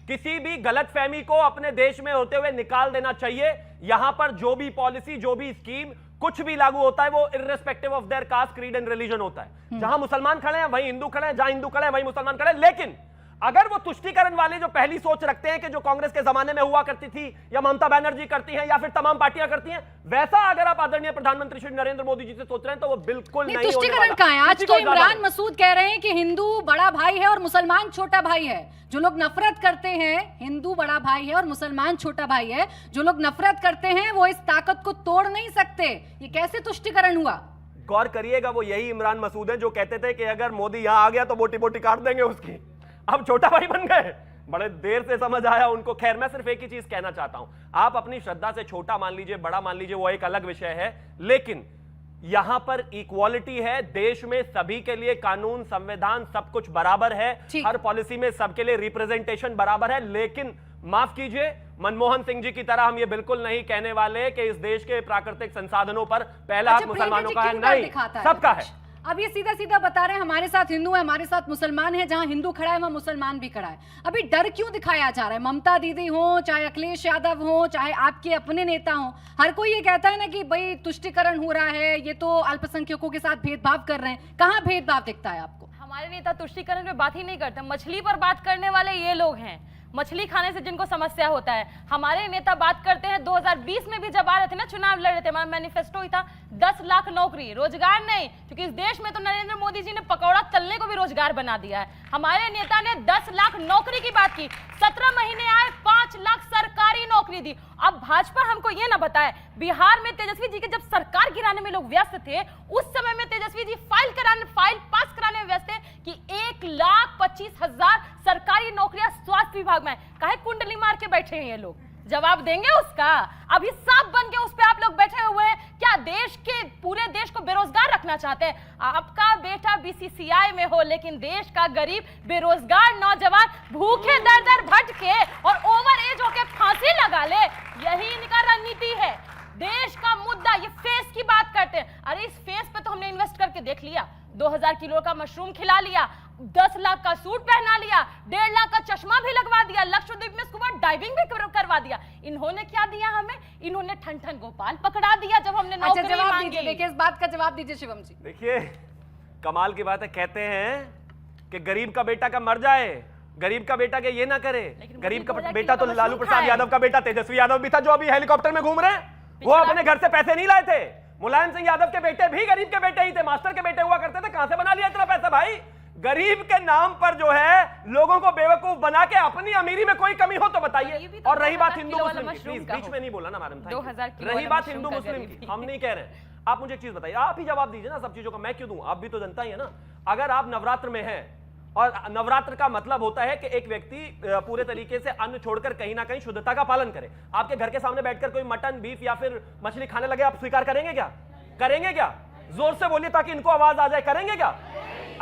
किसी भी गलत फहमी को अपने देश में होते हुए निकाल देना चाहिए। यहां पर जो भी पॉलिसी, जो भी स्कीम, कुछ भी लागू होता है वो irrespective of their caste, creed and religion होता है। जहां मुसलमान खड़े हैं वहीं हिंदू खड़े हैं, जहां हिंदू खड़े हैं वहीं मुसलमान खड़े हैं। लेकिन अगर वो तुष्टीकरण वाले जो पहली सोच रखते हैं कि जो कांग्रेस के जमाने में हुआ करती थी, या ममता बनर्जी करती हैं, या फिर तमाम पार्टियां करती हैं, वैसा अगर आप आदरणीय प्रधानमंत्री श्री नरेंद्र मोदी जी से सोच रहे हैं तो वो बिल्कुल नहीं होने तुष्टीकरण वाला। कहाँ है? आज किसी तो को इजाजत इमरान नहीं। मसूद कह रहे हैं कि हिंदू बड़ा भाई है और मुसलमान छोटा भाई है। जो लोग नफरत करते हैं, हिंदू बड़ा भाई है और मुसलमान छोटा भाई है, जो लोग नफरत करते हैं वो इस ताकत को तोड़ नहीं सकते। ये कैसे तुष्टीकरण हुआ? गौर करिएगा, वो यही इमरान मसूद है जो कहते थे कि अगर मोदी यहां आ गया तो बोटी बोटी काट देंगे उसकी। अब छोटा भाई बन गए, बड़े देर से समझ आया उनको। खैर, मैं सिर्फ एक ही चीज कहना चाहता हूं, आप अपनी श्रद्धा से छोटा मान लीजिए, बड़ा मान लीजिए, वो एक अलग विषय है, लेकिन यहां पर इक्वालिटी है। देश में सभी के लिए कानून, संविधान, सब कुछ बराबर है। हर पॉलिसी में सबके लिए रिप्रेजेंटेशन बराबर है। लेकिन माफ कीजिए, मनमोहन सिंह जी की तरह हम ये बिल्कुल नहीं कहने वाले कि इस देश के प्राकृतिक संसाधनों पर पहला हाथ मुसलमानों का है। नहीं, सबका है। अब ये सीधा सीधा बता रहे हैं हमारे साथ हिंदू है, हमारे साथ मुसलमान है, जहां हिंदू खड़ा है वहां मुसलमान भी खड़ा है। अभी डर क्यों दिखाया जा रहा है? ममता दीदी हो, चाहे अखिलेश यादव हो, चाहे आपके अपने नेता हो, हर कोई ये कहता है ना कि भाई तुष्टीकरण हो रहा है, ये तो अल्पसंख्यकों के साथ भेदभाव कर रहे हैं। कहां भेदभाव दिखता है आपको? हमारे नेता तुष्टीकरण पे बात ही नहीं करते, मछली पर बात करने वाले ये लोग हैं, मछली खाने से जिनको समस्या होता है। हमारे नेता बात करते हैं 2020 में भी जब आ रहे थे ना, चुनाव लड़ रहे थे, हमारा मैनिफेस्टो ही था 10 लाख नौकरी, रोजगार नहीं, क्योंकि इस देश में तो नरेंद्र मोदी जी ने पकौड़ा तलने को भी रोजगार बना दिया है। हमारे नेता ने 10 लाख नौकरी की बात की, 17 महीने आए 5 लाख सरकारी नौकरी दी। अब भाजपा हमको ये ना बताए, बिहार में तेजस्वी जी के जब सरकार गिराने में लोग व्यस्त थे, उस समय में तेजस्वी जी फाइल पास कराने में व्यस्त थे कि 1,25,000 सरकारी नौकरियां स्वास्थ्य विभाग में। काहे कुंडली मार के बैठे हैं ये लोग? जवाब देंगे उसका? अभी सांप बन के उस पे आप लोग बैठे हुए हैं। क्या देश के पूरे देश को बेरोजगार रखना चाहते हैं? आपका बेटा बीसीसीआई में हो, लेकिन देश का गरीब बेरोजगार नौजवान भूखे दर दर भटके और ओवर एज होके फांसी लगा ले, यही इनका रणनीति है। देश का मुद्दा, ये फेस की बात करते हैं। अरे इस फेस पे तो हमने इन्वेस्ट करके देख लिया, 2000 किलो का मशरूम खिला लिया, 10 लाख का सूट पहना लिया, 1.5 लाख का चश्मा भी लगवा दिया, लक्षद्वीप में स्कूबा डाइविंग भी करवा दिया। इन्होंने क्या दिया हमें? इन्होंने ठन ठन गोपाल पकड़ा दिया जब हमने नौकरी जवाब मांगी। दीजिए, देखिए इस बात का जवाब दीजिए शिवम जी। देखिए, कमाल की बात है, कहते हैं कि गरीब का बेटा का मर जाए, गरीब का बेटा के ये ना करे। गरीब का बेटा तो लालू प्रसाद यादव का बेटा तेजस्वी यादव भी था, जो अभी हेलीकॉप्टर में घूम रहे हैं। वो अपने घर से पैसे नहीं लाए थे। मुलायम सिंह यादव के बेटे भी गरीब के बेटे ही थे, मास्टर के बेटे हुआ करते थे। कहां से बना लिया इतना पैसा भाई? गरीब के नाम पर जो है लोगों को बेवकूफ बना के अपनी अमीरी में कोई कमी हो तो बताइए। और रही बात हिंदू मुस्लिम की, प्लीज बीच में नहीं बोला ना मैडम, रही बात हिंदू मुस्लिम की, हम नहीं कह रहे हैं। आप मुझे एक चीज बताइए, आप ही जवाब दीजिए ना सब चीजों का, मैं क्यों दूं? आप भी तो जनता ही है ना। अगर आप नवरात्र में हैं, और नवरात्र का मतलब होता है कि एक व्यक्ति पूरे तरीके से अन्न छोड़कर कहीं ना कहीं शुद्धता का पालन करे। आपके घर के सामने बैठकर कोई मटन, बीफ या फिर मछली खाने लगे, आप स्वीकार करेंगे क्या? करेंगे क्या? जोर से बोलिए ताकि इनको आवाज आ जाए, करेंगे क्या?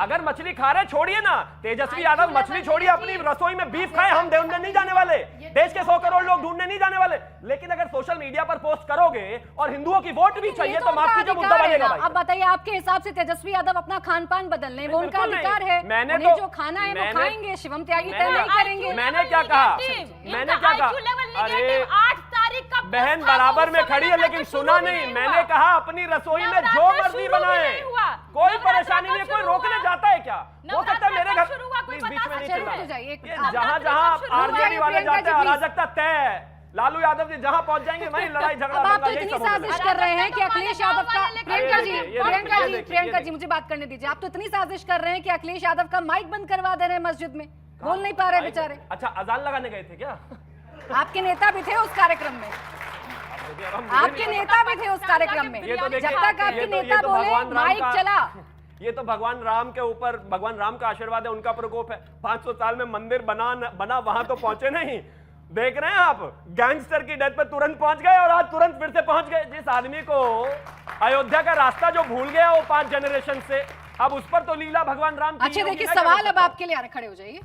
अगर मछली खा रहे छोड़िए ना, तेजस्वी यादव मछली छोड़िए, अपनी रसोई में बीफ खाए, हम ढूंढने नहीं जाने वाले, देश के 100 करोड़ लोग ढूंढने नहीं जाने वाले। लेकिन अगर सोशल मीडिया पर पोस्ट करोगे और हिंदुओं की वोट भी चाहिए तो माफ कीजिए, मुद्दा बनेगा भाई। अब बताइए, आपके हिसाब से तेजस्वी यादव अपना खान पान बदल लें, वो उनका अधिकार है, मैंने उन्हें तो जो खाना है वो खाएंगे, शिवम त्यागी तय नहीं करेंगे। मैंने क्या कहा? मैंने क्या कहा? अरे 8 तारीख का बहन बराबर में खड़ी है, लेकिन सुना नहीं। मैंने कहा अपनी रसोई में जो मर्जी बनाए, कोई परेशानी नहीं, कोई रोकने जाता है क्या? हो सकता है मेरे घर, प्लीज बीच में नहीं चिल्लाना। जहां जहां आरजेडी वाले जाते हैं अराजकता तय है। लालू यादव जी जहां पहुंच जाएंगे वहीं लड़ाई झगड़ा अब आप तो इतनी साजिश कर रहे हैं कि अखिलेश यादव का, प्रियंका जी मुझे बात करने दीजिए। आप तो इतनी साजिश कर रहे हैं कि अखिलेश यादव का माइक बंद करवा दे रहे हैं मस्जिद में, बोल नहीं पा रहे बेचारे। अच्छा, अजान लगाने गए थे क्या? आपके नेता भी थे उस कार्यक्रम में, आपके नेता भी थे उस कार्यक्रम में। जब तक आपके नेता बोले माइक चला। ये तो भगवान राम के ऊपर, भगवान राम का आशीर्वाद है, उनका प्रकोप है। 500 साल में मंदिर बना वहां तो पहुंचे नहीं, देख रहे हैं आप, गैंगस्टर की डेथ पे तुरंत पहुंच गए और आज तुरंत फिर से पहुंच गए। जिस आदमी को अयोध्या का रास्ता जो भूल गया वो 5 जनरेशन से, अब उस पर तो लीला भगवान राम की अच्छा होगी देखिए, ना, सवाल क्या अब आपके लिए आ रहे, खड़े हो जाइए,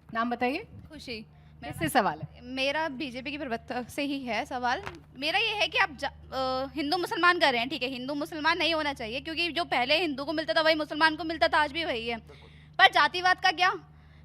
नाम बताइए। खुशी। कैसे सवाल है? मेरा बीजेपी की प्रवक्ता से ही है सवाल। मेरा ये है कि आप हिंदू मुसलमान कर रहे हैं, ठीक है, हिंदू मुसलमान नहीं होना चाहिए, क्योंकि जो पहले हिंदू को मिलता था वही मुसलमान को मिलता था, आज भी वही है। पर जातिवाद का क्या?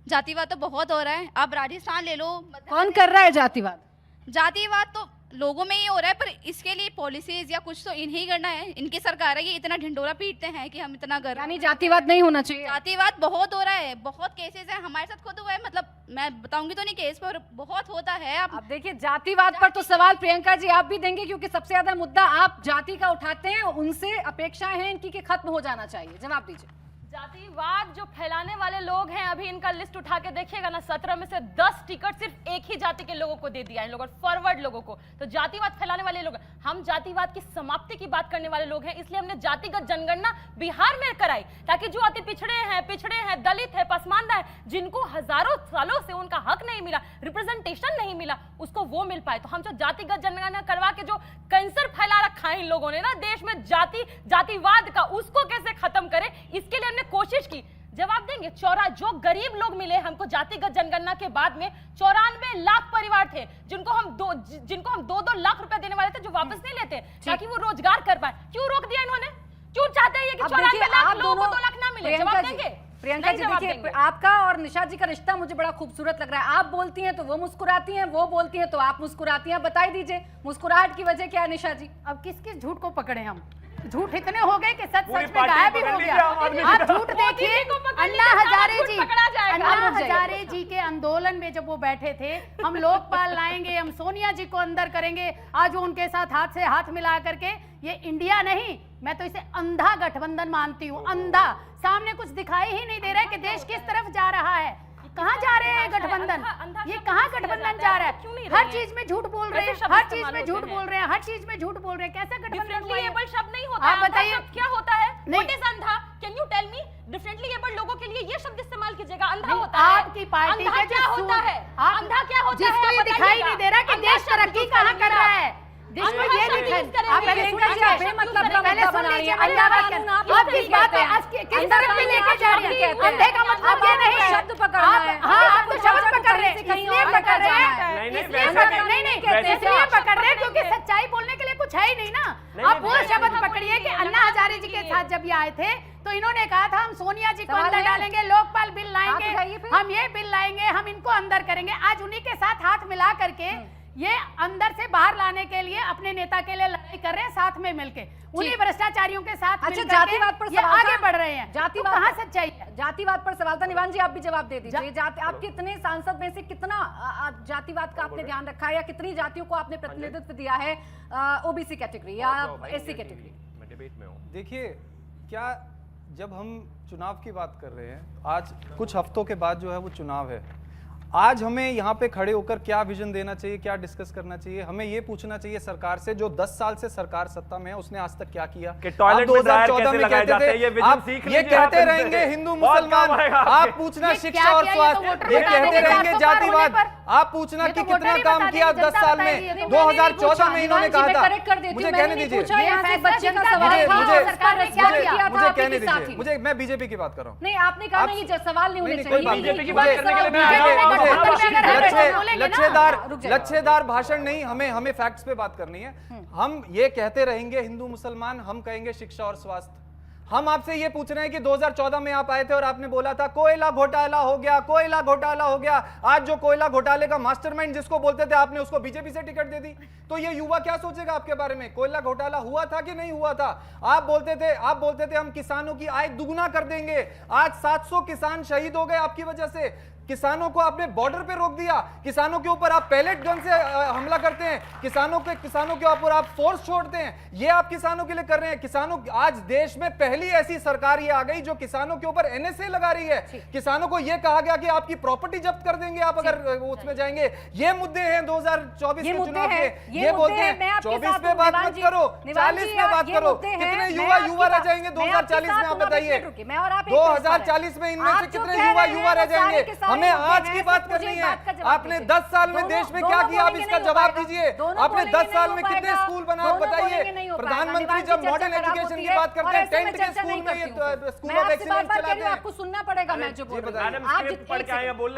जातिवाद तो बहुत हो रहा है। आप राजस्थान ले लो, कौन कर रहा है जातिवाद? जातिवाद तो लोगों में ही हो रहा है, पर इसके लिए पॉलिसीज या कुछ तो इन्हें ही करना है। इनकी सरकार है, ये इतना ढिंडोरा पीटते हैं कि हम इतना कर, यानी जातिवाद नहीं होना चाहिए। जातिवाद बहुत हो रहा है, बहुत केसेस है, हमारे साथ खुद हुआ है, मतलब मैं बताऊंगी तो नहीं केस, पर बहुत होता है। अब देखिए, जातिवाद पर तो सवाल प्रियंका जी आप भी देंगे, क्योंकि सबसे ज्यादा मुद्दा आप जाति का उठाते हैं, उनसे अपेक्षाएं हैं इनकी कि खत्म हो जाना चाहिए। जवाब दीजिए। जातिवाद जो फैलाने वाले लोग हैं, अभी इनका लिस्ट उठा के देखिएगा ना, 17 में से 10 टिकट सिर्फ एक ही जाति के लोगों को दे दिया इन लोगों, फॉरवर्ड लोगों को। तो जातिवाद फैलाने वाले लोग, हम जातिवाद की समाप्ति की बात करने वाले लोग हैं, इसलिए हमने जातिगत जनगणना बिहार में कराई, ताकि जो अति पिछड़े हैं, दलित है, पसमानदा है, जिनको हजारों सालों से उनका हक नहीं मिला, रिप्रेजेंटेशन नहीं मिला, उसको वो मिल पाए। तो हम जो जातिगत जनगणना करवा के जो कैंसर फैला रखा है इन लोगों ने ना देश में, जातिवाद का, उसको कैसे खत्म करें, इसके लिए हमने कोशिश की। जवाब देंगे। जो गरीब लोग मिले हमको जातिगत जनगणना के बाद में, 94 लाख परिवार थे जिनको हम 2-2 लाख रुपए देने वाले थे, जो वापस नहीं लेते, ताकि वो रोजगार कर पाए। क्यों रोक दिया इन्होंने? क्यों चाहते हैं कि 94 लाख लोगों को 2 लाख ना मिले? जवाब देंगे? प्रियंका जी देखिए, आपका और निशा जी का रिश्ता मुझे बड़ा खूबसूरत लग रहा है। आप बोलती हैं तो वो मुस्कुराती हैं, वो बोलती हैं तो आप मुस्कुराती हैं। बताई दीजिए मुस्कुराहट की वजह क्या है निशा जी? अब किस झूठ को पकड़े हम? झूठ इतने हो गए कि सच में गायब ही हो गया। आप झूठ देखिए, अन्ना हजारे जी के आंदोलन में जब वो बैठे थे, हम लोकपाल लाएंगे, हम सोनिया जी को अंदर करेंगे, आज वो उनके साथ हाथ से हाथ मिला करके, ये इंडिया नहीं, मैं तो इसे अंधा गठबंधन मानती हूँ। अंधा, सामने कुछ दिखाई ही नहीं दे रहा है कि देश किस तरफ जा रहा है, कहाँ जा रहे हैं गठबंधन, ये कहाँ गठबंधन जा रहा है? हर चीज में झूठ बोल रहे हैं, हर चीज में झूठ बोल रहे हैं, हर चीज में झूठ बोल रहे हैं। कैसा गठबंधन हुआ है? शब्द नहीं होता, आप बताइए क्या होता है? व्हाट इज अंधा? Can you tell me? Differently abled लोगों के लिए ये शब्द इस्तेमाल कीजिएगा। अंधा होता है आपकी पार्टी के क्या होता है? अंधा क्या होता है? जिसको ये दिखाई नहीं दे रहा कि देश तरक्की कहाँ कर रहा है, देश को ये दिखाई। आप पहले सुन लीजिए, पहले सुन लीजिए, अंधा आप किस बात पे किस तरफ में लेकर जा रही हैं? अंधे का मतलब ये नहीं शब्द पकड़ना है। हाँ, आप तो शब्द पकड़ रहे हैं, इसलिए पकड़ रहे हैं, इसलिए पकड़ रहे हैं क्योंकि सच्चाई बोलने के लिए कुछ है ही नहीं ना। आप वो शब्द पकड़िए कि अन्ना हजारे जी के साथ जब ये आए थे तो इन्होंने कहा था हम सोनिया जी को अंदर डालेंगे, लोकपाल बिल लाएंगे, हम ये बिल लाएंगे, हम इनको अंदर करेंगे। आज उन्हीं के साथ हाथ मिला करके ये अंदर से बाहर लाने के लिए अपने नेता के लिए लड़ाई कर रहे हैं, साथ में मिलके उन्हीं भ्रष्टाचारियों के साथ। अच्छा, जातिवाद पर ये आगे बढ़ रहे हैं। जातिवाद कहाँ सच्चाई है? जातिवाद पर सवाल था। निवान जी आप भी जवाब दे दीजिए। आप कितने सांसद में से कितना जातिवाद का आपने ध्यान रखा है, या कितनी जातियों को आपने प्रतिनिधित्व दिया है, ओबीसी कैटेगरी या एससी कैटेगरी? मैं डिबेट में हूं। देखिए, क्या जब हम चुनाव की बात कर रहे हैं, आज कुछ हफ्तों के बाद जो है वो चुनाव है, आज हमें यहाँ पे खड़े होकर क्या विजन देना चाहिए, क्या डिस्कस करना चाहिए? हमें ये पूछना चाहिए सरकार से, जो 10 साल से सरकार सत्ता में है, उसने आज तक क्या किया? कि टॉयलेट में ड्रायर कैसे लगाए जाते हैं, ये विजन आप सीख ये कहते रहेंगे हिंदू मुसलमान, आप पूछना शिक्षा और स्वास्थ्य, ये कहते रहेंगे जातिवाद, आप पूछना कि कितना काम किया 10 साल में। 2014 में इन्होंने कहा था, मुझे कहने दीजिए, मुझे कहने दीजिए, मैं बीजेपी की बात कर रहा हूँ। नहीं, आपने कहा नहीं, सवाल नहीं होने चाहिए। बीजेपी की बात करने के लिए लच्छेदार भाषण नहीं, हमें फैक्ट्स पे बात करनी है। हम ये कहते रहेंगे हिंदू मुसलमान, हम कहेंगे शिक्षा और स्वास्थ्य। हम आपसे ये पूछ रहे हैं कि 2014 में आप आए थे और आपने बोला था कोयला घोटाला हो गया, कोयला घोटाला हो गया। आज जो कोयला घोटाले का मास्टरमाइंड जिसको बोलते थे, आपने उसको बीजेपी से टिकट दे दी। तो ये युवा क्या सोचेगा आपके बारे में? कोयला घोटाला हुआ था कि नहीं हुआ था? आप बोलते थे हम किसानों की आय दुगुना कर देंगे। आज 700 किसान शहीद हो गए आपकी वजह से। किसानों को आपने बॉर्डर पे रोक दिया, किसानों के ऊपर आप पैलेट गन से हमला करते हैं, किसानों के ऊपर आप फोर्स छोड़ते हैं। ये आप किसानों के लिए कर रहे हैं। किसानों, आज देश में पहली ऐसी सरकार ये आ गई जो किसानों के ऊपर एनएसए लगा रही है। किसानों को ये कहा गया कि आपकी प्रॉपर्टी जब्त कर देंगे आप अगर उसमें जाएंगे। ये मुद्दे हैं 2024 के चुनाव के। ये बोलते हैं 24 पे बात मत करो, 40 में बात करो। कितने युवा रह जाएंगे 2040 में? आप बताइए, 2040 में इनमें से कितने युवा रह जाएंगे? हमें आज की बात करनी है। आपने 10 साल में देश में क्या किया, आप इसका जवाब दीजिए। आपने 10 साल में कितने स्कूल बनाए बताइए। प्रधानमंत्री जब मॉडर्न एजुकेशन की बात करते हैं, टेंथ के स्कूल में ये स्कूल ऑफ एक्सीलेंस चलाते हैं। आपको सुनना पड़ेगा मैं जो बोल रही हूं।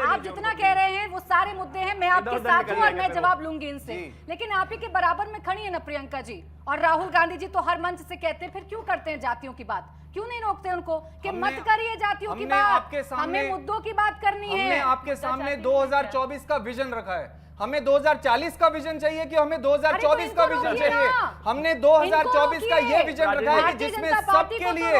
आप जितना कह रहे हैं वो सारे मुद्दे हैं, मैं आपके साथ हूं और मैं जवाब लूंगी इनसे। लेकिन आप ही के बराबर में खड़ी है ना प्रियंका जी, और राहुल गांधी जी तो हर मंच से कहते हैं, फिर क्यों करते हैं जातियों की बात? क्यों नहीं रोकते उनको कि मत करिए जातियों की बात, हमें मुद्दों की बात करनी है। हमने आपके सामने 2024 का विजन रखा है। हमें 2040 का विजन चाहिए कि हमें 2024 का विजन चाहिए? हमने 2024 का ये विजन रखा है कि जिसमें सबके लिए,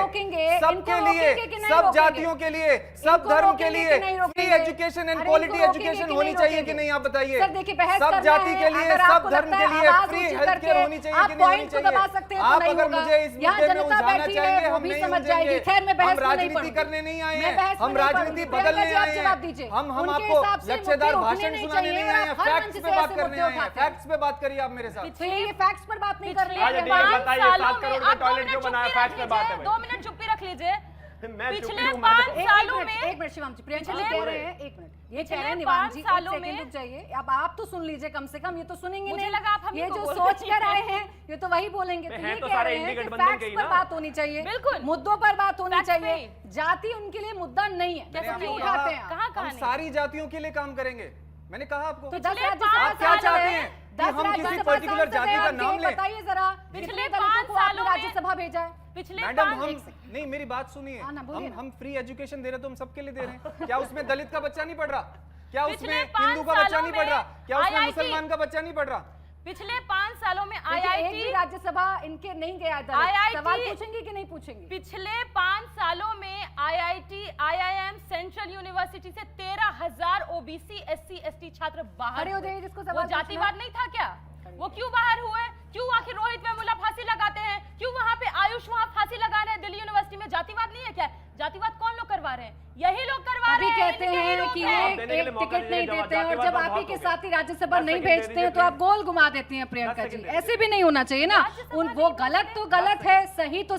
सब जातियों के लिए, सब धर्म के लिए free education and quality education होनी चाहिए कि नहीं? आप बताइए। सब जाति के लिए, सब धर्म के लिए फ्री हेल्थ केयर होनी चाहिए कि नहीं होनी चाहिए? आप अगर मुझे इस मुद्दे में उलझाना चाहेंगे, हम नहीं उलझेंगे। हम राजनीति करने नहीं आए हैं, हम राजनीति बदलने आए हैं। हम आपको लच्छेदार भाषण सुनाने नहीं आए हैं, फैक्ट्स पे बात करने आए हैं। फैक्ट्स पे बात करिए आप मेरे साथ। ये फैक्ट्स पर बात नहीं कर रहे हैं। 7 करोड़ का टॉयलेट क्यों बनाया? फैक्ट्स पे बात है। 2 मिनट चुप्पी रख लीजिए। पिछले 5 सालों में, एक मिनट शिवम जी, प्रियंका जी कह रहे हैं, एक मिनट ये कह रहे हैं निवान जी, 1 सेकंड रुक जाइए। अब आप तो सुन लीजिए कम से कम, ये तो सुनेंगे मुझे नहीं। लगा आप ये जो सोच कर आए हैं ये तो वही बोलेंगे। तो ये कह रहे हैं कि फैक्ट्स पर बात होनी चाहिए, बिल्कुल मुद्दों पर बात होनी चाहिए। जाति उनके लिए मुद्दा नहीं है, कैसे क्यों उठाते हैं? हम सारी जातियों के लिए काम करेंगे। मैंने कहा आपको। तो 10 आप क्या चाहते हैं कि हम किसी पर्टिकुलर जाति का नाम लें? बताइए जरा, पिछले 5 सालों में राज्यसभा भेजा है। पिछले मैडम हम नहीं, मेरी बात सुनिए। हम फ्री एजुकेशन दे रहे तो हम सबके लिए दे रहे हैं। क्या उसमें दलित का बच्चा नहीं पढ़ रहा? क्या उसमें हिंदू का बच्चा नहीं पढ़ रहा? क्या उसमें मुसलमान का बच्चा नहीं पढ़ रहा? पिछले 5 सालों में आईआईटी राज्यसभा इनके नहीं गया था। सवाल पूछेंगे कि नहीं पूछेंगे? पिछले 5 सालों में आईआईटी, आईआईएम, सेंट्रल यूनिवर्सिटी से 13,000 ओबीसी, एससी, एसटी छात्र बाहर हुए। जिसको वो जातिवाद नहीं था क्या? वो क्यों बाहर हुए? क्यों आखिर रोहित वेमुला फांसी लगाते हैं? क्यों वहां पे आयुष वहां फांसी लगा रहे हैं? दिल्ली यूनिवर्सिटी में जातिवाद नहीं है क्या? जातिवाद कौन लोग करवा रहे हैं? यही लोग करवा रहे हैं। कहते हैं कि एक टिकट नहीं देते हैं, और जब आप ही के साथ ही राज्यसभा नहीं भेजते हैं तो आप गोल घुमा देती हैं प्रियंका जी। ऐसे भी नहीं होना चाहिए ना। वो गलत तो गलत है, सही तो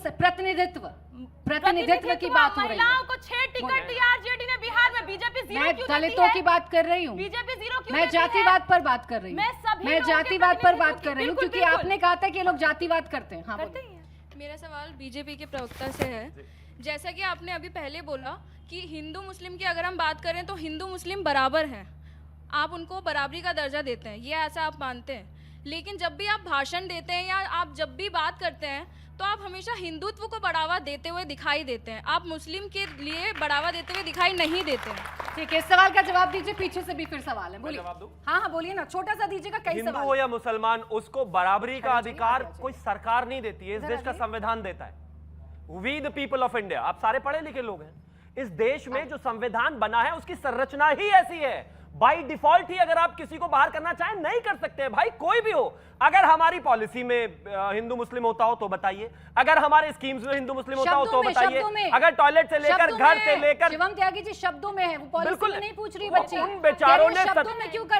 प्रतिनिधित्व की बात हो रही है। महिलाओं को 6 टिकट दिया आरजेडी ने बिहार में, बीजेपी 0 मैं दलितों की बात कर रही हूँ, बीजेपी 0 क्यों? मैं जातिवाद पर बात कर रही हूँ, मैं जातिवाद पर बात कर रही हूँ, क्योंकि आपने कहा था कि ये लोग जातिवाद करते हैं। हाँ, मेरा सवाल बीजेपी के प्रवक्ता से है। जैसा कि आपने अभी पहले बोला कि हिंदू मुस्लिम की अगर हम बात करें तो हिंदू मुस्लिम बराबर हैं, आप उनको बराबरी का दर्जा देते हैं, ये ऐसा आप मानते हैं। लेकिन जब भी आप भाषण देते हैं या आप जब भी बात करते हैं तो आप हमेशा हिंदुत्व को बढ़ावा देते हुए दिखाई देते हैं, आप मुस्लिम के लिए बढ़ावा देते हुए दिखाई नहीं देते हैं। ठीक है, इस सवाल का जवाब दीजिए। पीछे से भी फिर सवाल है, बोलिए। हाँ बोलिए ना, छोटा सा दीजिएगा। कई हिंदू सवाल हो या मुसलमान, उसको बराबरी का अधिकार कोई सरकार नहीं देती है, इस देश का संविधान देता है। We the people of India, आप सारे पढ़े लिखे लोग हैं। इस देश में जो संविधान बना है उसकी संरचना ही ऐसी है। बाय डिफॉल्ट ही अगर आप किसी को बाहर करना चाहें नहीं कर सकते हैं, भाई कोई भी हो। अगर हमारी पॉलिसी में हिंदू मुस्लिम होता हो तो बताइए, अगर हमारे स्कीम्स में हिंदू मुस्लिम होता हो तो बताइए, अगर टॉयलेट से लेकर घर से लेकर। शिवम त्यागी जी, शब्दों में है वो, पॉलिसी में नहीं पूछ रही बच्ची। उन बेचारों ने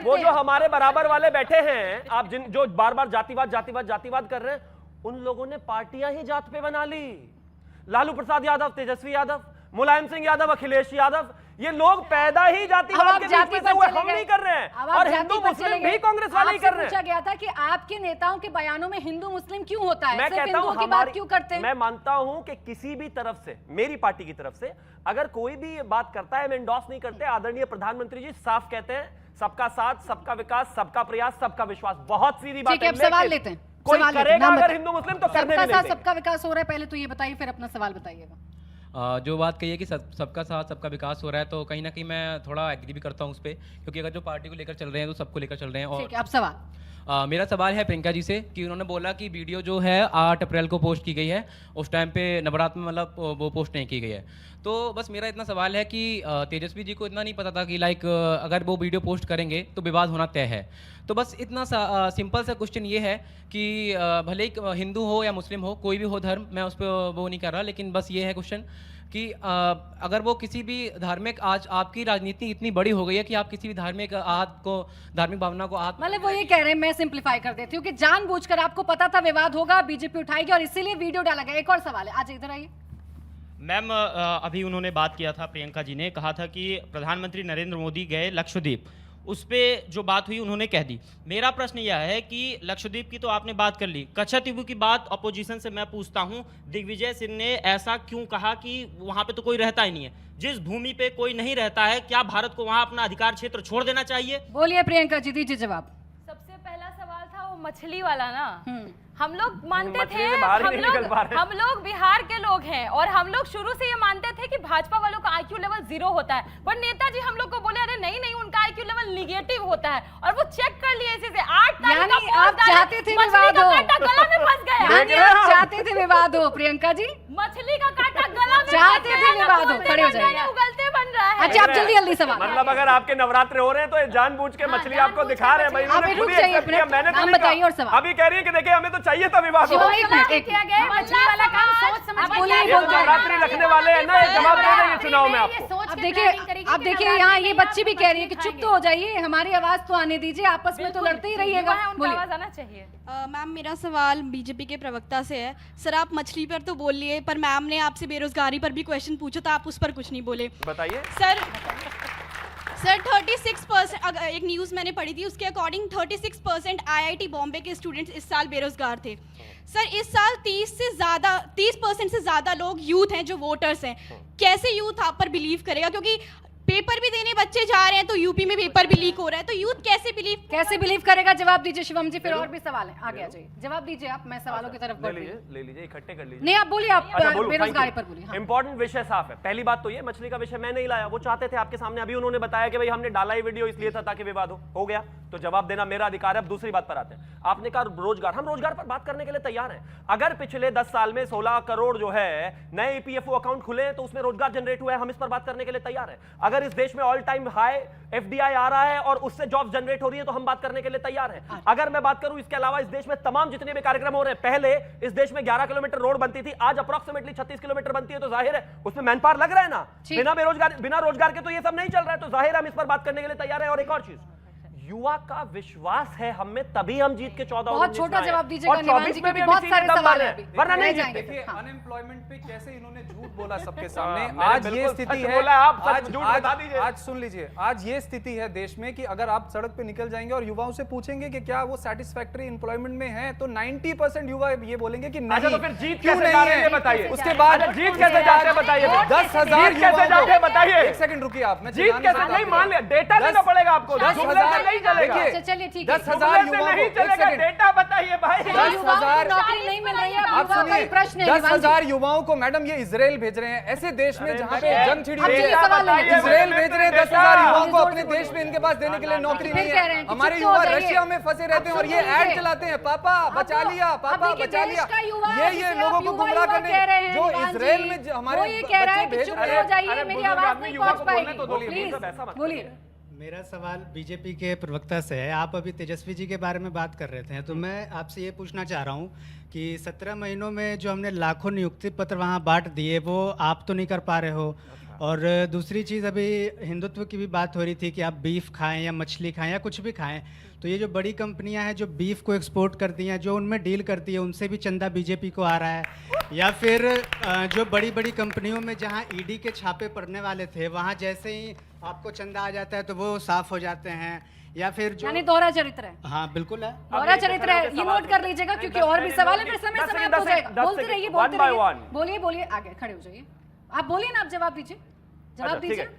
वो जो हमारे बराबर वाले बैठे हैं, आप जिन जो बार बार जातिवाद कर रहे हैं, उन लोगों ने पार्टियां ही जात पे बना ली। लालू प्रसाद यादव, तेजस्वी यादव, मुलायम सिंह यादव, अखिलेश यादव, ये लोग पैदा ही जातिवाद के बीच में से हुए, हम नहीं कर रहे हैं। और हिंदू मुस्लिम भी कांग्रेस वाले ही कर रहे हैं। पूछा गया था कि आपके नेताओं के बयानों में हिंदू मुस्लिम क्यों होता है? मैं कहता हूं की बात क्यों करते हैं? मैं मानता हूं कि किसी भी तरफ से, मेरी पार्टी की तरफ से अगर कोई भी ये बात करता है, हम एंडोर्स नहीं करते। आदरणीय प्रधानमंत्री जी साफ कहते हैं, सबका साथ, सबका विकास, सबका प्रयास, सबका विश्वास। बहुत सीधी बात है। सवाल लेते हैं, कोई करेगा अगर हिंदू मुस्लिम तो करने भी नहीं देंगे। सबका विकास हो रहा है, पहले तो ये बताइए, फिर अपना सवाल बताइएगा। जो बात कही है कि सबका साथ सबका विकास हो रहा है, तो कहीं ना कहीं मैं थोड़ा एग्री भी करता हूँ उस पर, क्योंकि अगर जो पार्टी को लेकर चल रहे हैं तो सबको लेकर चल रहे हैं। और अब सवाल मेरा सवाल है प्रियंका जी से कि उन्होंने बोला कि वीडियो जो है 8 अप्रैल को पोस्ट की गई है, उस टाइम पे नवरात्र में मतलब वो पोस्ट नहीं की गई है। तो बस मेरा इतना सवाल है कि तेजस्वी जी को इतना नहीं पता था कि लाइक अगर वो वीडियो पोस्ट करेंगे तो विवाद होना तय है। तो बस इतना सिंपल सा क्वेश्चन ये है कि भले ही हिंदू हो या मुस्लिम हो, कोई भी हो धर्म, मैं उस पर वो नहीं कर रहा, लेकिन बस ये है क्वेश्चन कि अगर वो किसी भी धार्मिक, आज आपकी राजनीति इतनी बड़ी हो गई है कि आप किसी भी धार्मिक धार्मिक भावना को मतलब वो ये कह रहे हैं, मैं सिंप्लीफाई कर देती हूँ कि जानबूझकर आपको पता था विवाद होगा, बीजेपी उठाएगी और इसीलिए वीडियो डाला गया। एक और सवाल है, आज इधर आइए। मैम अभी उन्होंने बात किया था, प्रियंका जी ने कहा था कि प्रधानमंत्री नरेंद्र मोदी गए लक्षद्वीप, उस पे जो बात हुई उन्होंने कह दी। मेरा प्रश्न यह है कि लक्षद्वीप की तो आपने बात कर ली, कच्छद्वीप की बात अपोजिशन से मैं पूछता हूं, दिग्विजय सिंह ने ऐसा क्यों कहा कि वहां पे तो कोई रहता ही नहीं है? जिस भूमि पे कोई नहीं रहता है, क्या भारत को वहां अपना अधिकार क्षेत्र छोड़ देना चाहिए? बोलिए प्रियंका जी, दीजिए जवाब। सबसे पहला सवाल था वो मछली वाला ना। हम लोग मानते मछली थे, से बाहर ही नहीं निकल पा रहे। हम लोग बिहार के लोग हैं और हम लोग शुरू से ये मानते थे कि भाजपा वालों का आईक्यू लेवल 0 होता है, पर नेताजी हम लोग को बोले अरे नहीं नहीं, उनका आईक्यू लेवल नेगेटिव होता है, और वो चेक कर लिए इसी से 8 तारीख का पोस्ट आप चाहते थे विवाद हो, गला में फंस गया। यानी आप चाहते थे विवाद हो प्रियंका जी, मछली का कांटा गला में चाहते थे विवाद हो, खड़े हो जाइए। उगलते बन रहा है। अच्छा आप जल्दी जल्दी सवाल। मतलब अगर आपके नवरात्र हो रहे हैं तो ये जानबूझ के मछली आपको दिखा रहे हैं भाई, आप रुक जाइए, मैंने नाम बताइए और सवाल। अभी कह रही है कि देखिए हमें तो चाहिए था विवाद हो। मछली वाला काम सोच समझ के बोलिए, किया। नवरात्रि रखने वाले हैं ना, ये जवाब दे देंगे चुनाव में आपको। अब देखिए यहाँ ये बच्ची भी कह रही है कि चुप तो हो जाइए, हमारी आवाज तो आने दीजिए, आपस में तो लड़ते ही रहिएगा। उनका आवाज आना चाहिए। मैम मेरा सवाल बीजेपी के प्रवक्ता से है। सर आप मछली पर तो बोल लिए, पर मैम ने आपसे बेरोजगारी पर भी क्वेश्चन पूछा तो आप उस पर कुछ नहीं बोले। बताइए सर 36%, एक न्यूज़ मैंने पढ़ी थी, उसके अकॉर्डिंग 36% IIT बॉम्बे के स्टूडेंट्स इस साल बेरोजगार थे। सर इस साल 30% से ज़्यादा लोग यूथ हैं जो वोटर्स हैं। कैसे यूथ आप पर बिलीव करेगा, क्योंकि पेपर भी देने बच्चे जा रहे हैं तो यूपी में पेपर भी लीक हो रहा है, तो यूथ कैसे बिलीव करेगा? जवाब दीजिए शिवम जी, फिर और भी सवाल है, आगे आ जाइए, जवाब दीजिए आप, मैं सवालों की तरफ बढ़ रही हूं। ले लीजिए, इकट्ठे कर लीजिए। नहीं आप बोलिए, आप बेरोजगारी पर बोलिए। इंपॉर्टेंट विषय साफ है। पहली बात तो ये, मछली का विषय मैं नहीं लाया, वो चाहते थे आपके सामने, अभी उन्होंने बताया कि भाई हमने डाला ही वीडियो इसलिए था ताकि विवाद हो गया, तो जवाब देना मेरा अधिकार है। अब दूसरी बात पर आते हैं, आपने कहा रोजगार, हम रोजगार पर बात करने के लिए तैयार हैं। अगर पिछले 10 साल में 16 करोड़ जो है नए EPFO अकाउंट खुले हैं तो उसमें रोजगार जनरेट हुआ है, हम इस पर बात करने के लिए तैयार हैं। अगर इस देश में ऑल टाइम हाई FDI आ रहा है और उससे जॉब जनरेट हो रही है तो हम बात करने के लिए तैयार हैं। अगर मैं बात करूं इसके अलावा इस देश में तमाम जितने भी कार्यक्रम हो रहे हैं, पहले इस देश में 11 किलोमीटर रोड बनती थी, आज अप्रोक्सीमेटली 36 किलोमीटर बनती है, तो जाहिर है उसमें मैन पावर लग रहा है ना। बिना रोजगार के तो ये सब नहीं चल रहा है, तो जाहिर है हम इस पर बात करने के लिए तैयार है। और एक और चीज, युवा का विश्वास है हम में, तभी हम जीत के 14 बहुत छोटा जवाब दीजिएगा निवान जी, क्योंकि बहुत सारे सवाल हैं, वरना नहीं जाएंगे। देखिए अनएम्प्लॉयमेंट पे कैसे इन्होंने झूठ बोला सबके हाँ, सामने। आज ये स्थिति है, आज सुन लीजिए, आज ये स्थिति है देश में कि अगर आप सड़क पे निकल जाएंगे और युवाओं से पूछेंगे कि क्या वो सेटिस्फैक्टरी एम्प्लॉयमेंट में है, तो 90% युवा ये बोलेंगे कि नहीं। तो फिर जीत कैसे जा रहे हैं बताइए। उसके बाद जीत कैसे जाते हैं बताइए। 10,000 कैसे जाते हैं बताइए। एक सेकंड रुकिए आप, मैं जीत कैसे, नहीं मान लिया, डेटा देना पड़ेगा आपको। 10,000 नहीं चलेगा, 10,000 युवाओं नहीं चलेगा, डेटा बताइए भाई। 10,000 नौकरी नहीं मिल रही है, आप सुनिए, 10,000 युवाओं को मैडम ये इजराइल भेज रहे हैं, ऐसे देश में जहाँ पे जंग छिड़ी हुई है, इजराइल भेज रहे हैं 10,000 युवाओं को अपने देश में, इनके पास देने के लिए नौकरी नहीं है। हमारे युवा रशिया में फंसे रहते हैं और ये ऐड चलाते हैं, पापा बचा लिया, पापा बचा लिया। ये लोगों को गुमराह करने, जो इजराइल में हमारे बच्चे भेज रहे हैं। मेरी आवाज नहीं पहुंच पाएगी, बोलिए। मेरा सवाल बीजेपी के प्रवक्ता से है। आप अभी तेजस्वी जी के बारे में बात कर रहे थे, तो मैं आपसे ये पूछना चाह रहा हूँ कि 17 महीनों में जो हमने लाखों नियुक्ति पत्र वहाँ बांट दिए, वो आप तो नहीं कर पा रहे हो। और दूसरी चीज़, अभी हिंदुत्व की भी बात हो रही थी कि आप बीफ खाएं या मछली खाएं या कुछ भी खाएं, तो ये जो बड़ी कंपनियां हैं जो बीफ को एक्सपोर्ट करती हैं, जो उनमें डील करती है, उनसे भी चंदा बीजेपी को आ रहा है। या फिर जो बड़ी बड़ी कंपनियों में जहां ईडी के छापे पड़ने वाले थे, वहां जैसे ही आपको चंदा आ जाता है तो वो साफ हो जाते हैं। या फिर जो यानी दोहरा चरित्र है। हाँ बिल्कुल है, दोहरा चरित्र है, ये नोट कर लीजिएगा, क्योंकि और भी सवाल है, फिर समय समाप्त हो जाएगा। बोलते रहिए, बोलिए, आगे खड़े हो जाइए, आप बोलिए ना, आप जवाब दीजिए, जवाब दीजिए।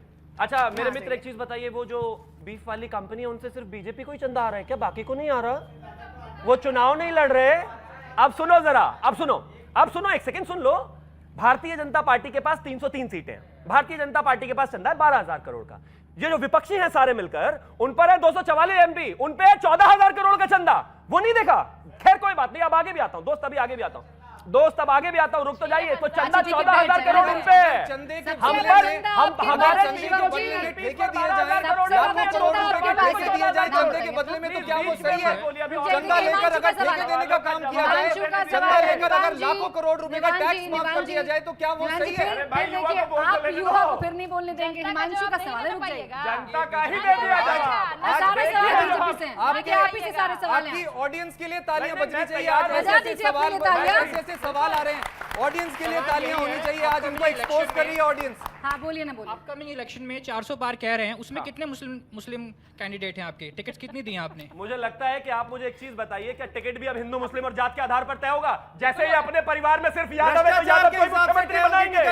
अच्छा मेरे मित्र एक चीज बताइए, वो जो बीफ वाली कंपनी है उनसे सिर्फ बीजेपी को ही चंदा आ रहा है क्या, बाकी को नहीं आ रहा? वो चुनाव नहीं लड़ रहे। अब सुनो जरा, अब सुनो, एक सेकंड सुन लो। भारतीय जनता पार्टी के पास 303 सीटें हैं, भारतीय जनता पार्टी के पास चंदा है 12,000 करोड़ का। ये जो विपक्षी हैं सारे मिलकर, उन पर है 244 MP, उन पे है 14,000 करोड़ का चंदा, वो नहीं देखा। खैर कोई बात नहीं, अब आगे भी आता हूं दोस्त, अभी आगे भी आता हूं दोस्त, अब आगे भी आता हूं, रुक तो जाइए। तो चंदा 14,000 करोड़ उन पे, हम पर हमारे चंदे के बदले में ठेके दिए जाए, लाखों करोड़ रुपए के ठेके दिए जाए चंदे के बदले में, तो क्या वो सही है? चंदा लेकर अगर ठेके देने का काम किया जाए, चंदा लेकर अगर लाखों करोड़ रुपए का टैक्स माफ कर दिया जाए, तो क्या वो सही है? आप युवा को फिर नहीं बोलने देंगे। हिमांशु का सवाल है, रुक जाइए। जनता का ही दे दिया जाएगा। सारे सवाल बीजेपी से हैं, आप ही से सारे सवाल हैं। आपकी ऑडियंस के लिए तालियां बजनी चाहिए। आज ऐसे सवाल आ रहे हैं ऑडियंस के लिए तालियां होनी चाहिए, आज उनको एक्सपोज कर रही है ऑडियंस। हाँ बोलिए ना, बोलिए। अपकमिंग इलेक्शन में 400 पार कह रहे हैं, उसमें कितने मुस्लिम कैंडिडेट हैं आपके? टिकट्स कितनी दी हैं आपने? मुझे लगता है कि आप मुझे एक चीज बताइए, क्या टिकट भी अब हिंदू मुस्लिम और जात के आधार पर तय होगा? जैसे ही अपने परिवार में सिर्फ यादव है तो यादव को मुख्यमंत्री बनाएंगे?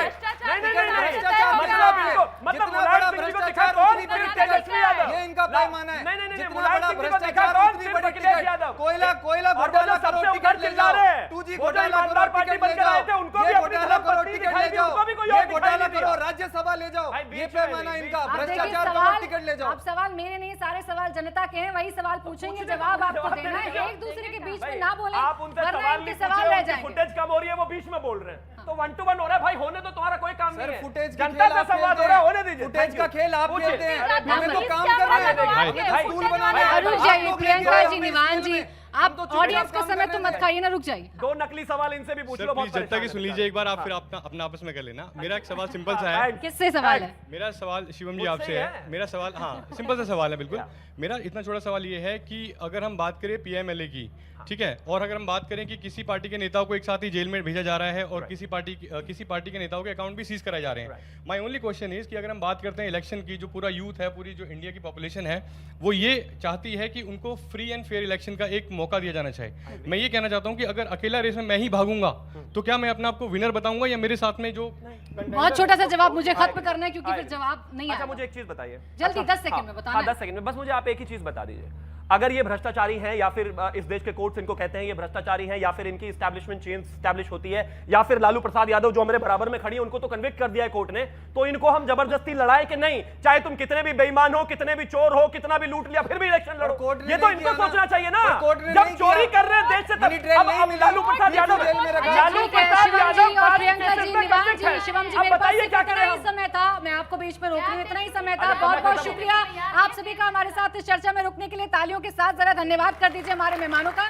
मतलब मुलायम सिंह जी को दिखा कौन? तेजस्वी यादव। ये इनका पैमाना है। नहीं, मुलायम सिंह जी को दिखा कौन? सिर्फ अखिलेश यादव। कोयला घोटाला करो, टिकट ले जाओ। 2G घोटाला करो, टिकट ले जाओ। उनको भी अपनी तरफ पत्ती दिखाई दी, उनको भी कोई और दिखाई नहीं दिया। राज्यसभा ले जाओ, ये पैमाना इनका। आप देखिए, भ्रष्टाचार करो, टिकट ले जाओ। आप सवाल मेरे नहीं, सारे सवाल जनता के हैं, वही सवाल पूछेंगे, जवाब आपको देना है। एक दूसरे के बीच में ना बोले, आप उनसे वरना इनके सवाल रह जाएंगे। फुटेज कम हो रही है, वो बीच में बोल रहे हैं, तो 1 to 1 हो रहा है भाई, होने तो तुम्हारा कोई काम नहीं है। फुटेज जनता से संवाद हो रहा है, होने दीजिए। फुटेज का खेल आप खेलते हैं, हमें तो काम करना है, स्कूल बनाना है। रुक जाइए प्रियंका जी, निवान जी, आप ऑडियंस का समय तो मत खाइए ना, रुक जाइए। 2 नकली सवाल इनसे भी पूछ लो। प्लीज जनता की सुन लीजिए एक बार, आप फिर अपना आपस में कर लेना। मेरा एक सवाल सिंपल सा है। किससे सवाल है? मेरा सवाल शिवम जी आपसे है। मेरा सवाल, हाँ सिंपल सा सवाल है बिल्कुल। मेरा इतना छोटा सवाल ये है कि अगर हम बात करें PMLA की, ठीक है, और अगर हम बात करें कि किसी पार्टी के नेताओं को एक साथ ही जेल में भेजा जा रहा है और किसी पार्टी के नेताओं के अकाउंट भी सीज कराए जा रहे हैं, माय ओनली क्वेश्चन इज कि अगर हम बात करते हैं इलेक्शन की, जो पूरा यूथ है, पूरी जो इंडिया की पॉपुलेशन है, वो ये चाहती है कि उनको फ्री एंड फेयर इलेक्शन का एक मौका दिया जाना चाहिए। मैं ये कहना चाहता हूँ कि अगर अकेला रेस में मैं ही भागूंगा तो क्या मैं अपने आप को विनर बताऊंगा, या मेरे साथ में जो बहुत छोटा सा जवाब मुझे खत्म करना है, क्योंकि फिर जवाब नहीं आएगा। मुझे एक चीज बताइए जल्दी, 10 सेकंड में बताना। 10 सेकंड में बस मुझे आप एक ही चीज बता दीजिए। अगर ये भ्रष्टाचारी हैं, या फिर इस देश के कोर्ट्स इनको कहते हैं ये भ्रष्टाचारी हैं, या फिर इनकी एस्टैब्लिशमेंट चेन एस्टैब्लिश होती है, या फिर लालू प्रसाद यादव जो मेरे बराबर में खड़ी है उनको तो कन्विक्ट कर दिया है कोर्ट ने, तो इनको हम जबरदस्ती लड़ाए कि नहीं, चाहे तुम कितने भी बेईमान हो, कितने भी चोर हो, कितना भी लूट लिया, फिर भी इलेक्शन लड़ो? ये तो इनको सोचना चाहिए ना। जब चोरी कर रहे हैं देश से, तब लालू प्रसाद यादव शिवम जी, मेरे पास इतना ही समय था, मैं आपको बीच में रोक रही हूँ, इतना ही समय था। बहुत बहुत शुक्रिया आप सभी का हमारे साथ इस चर्चा में रुकने के लिए। तालियों के साथ जरा धन्यवाद कर दीजिए हमारे मेहमानों का।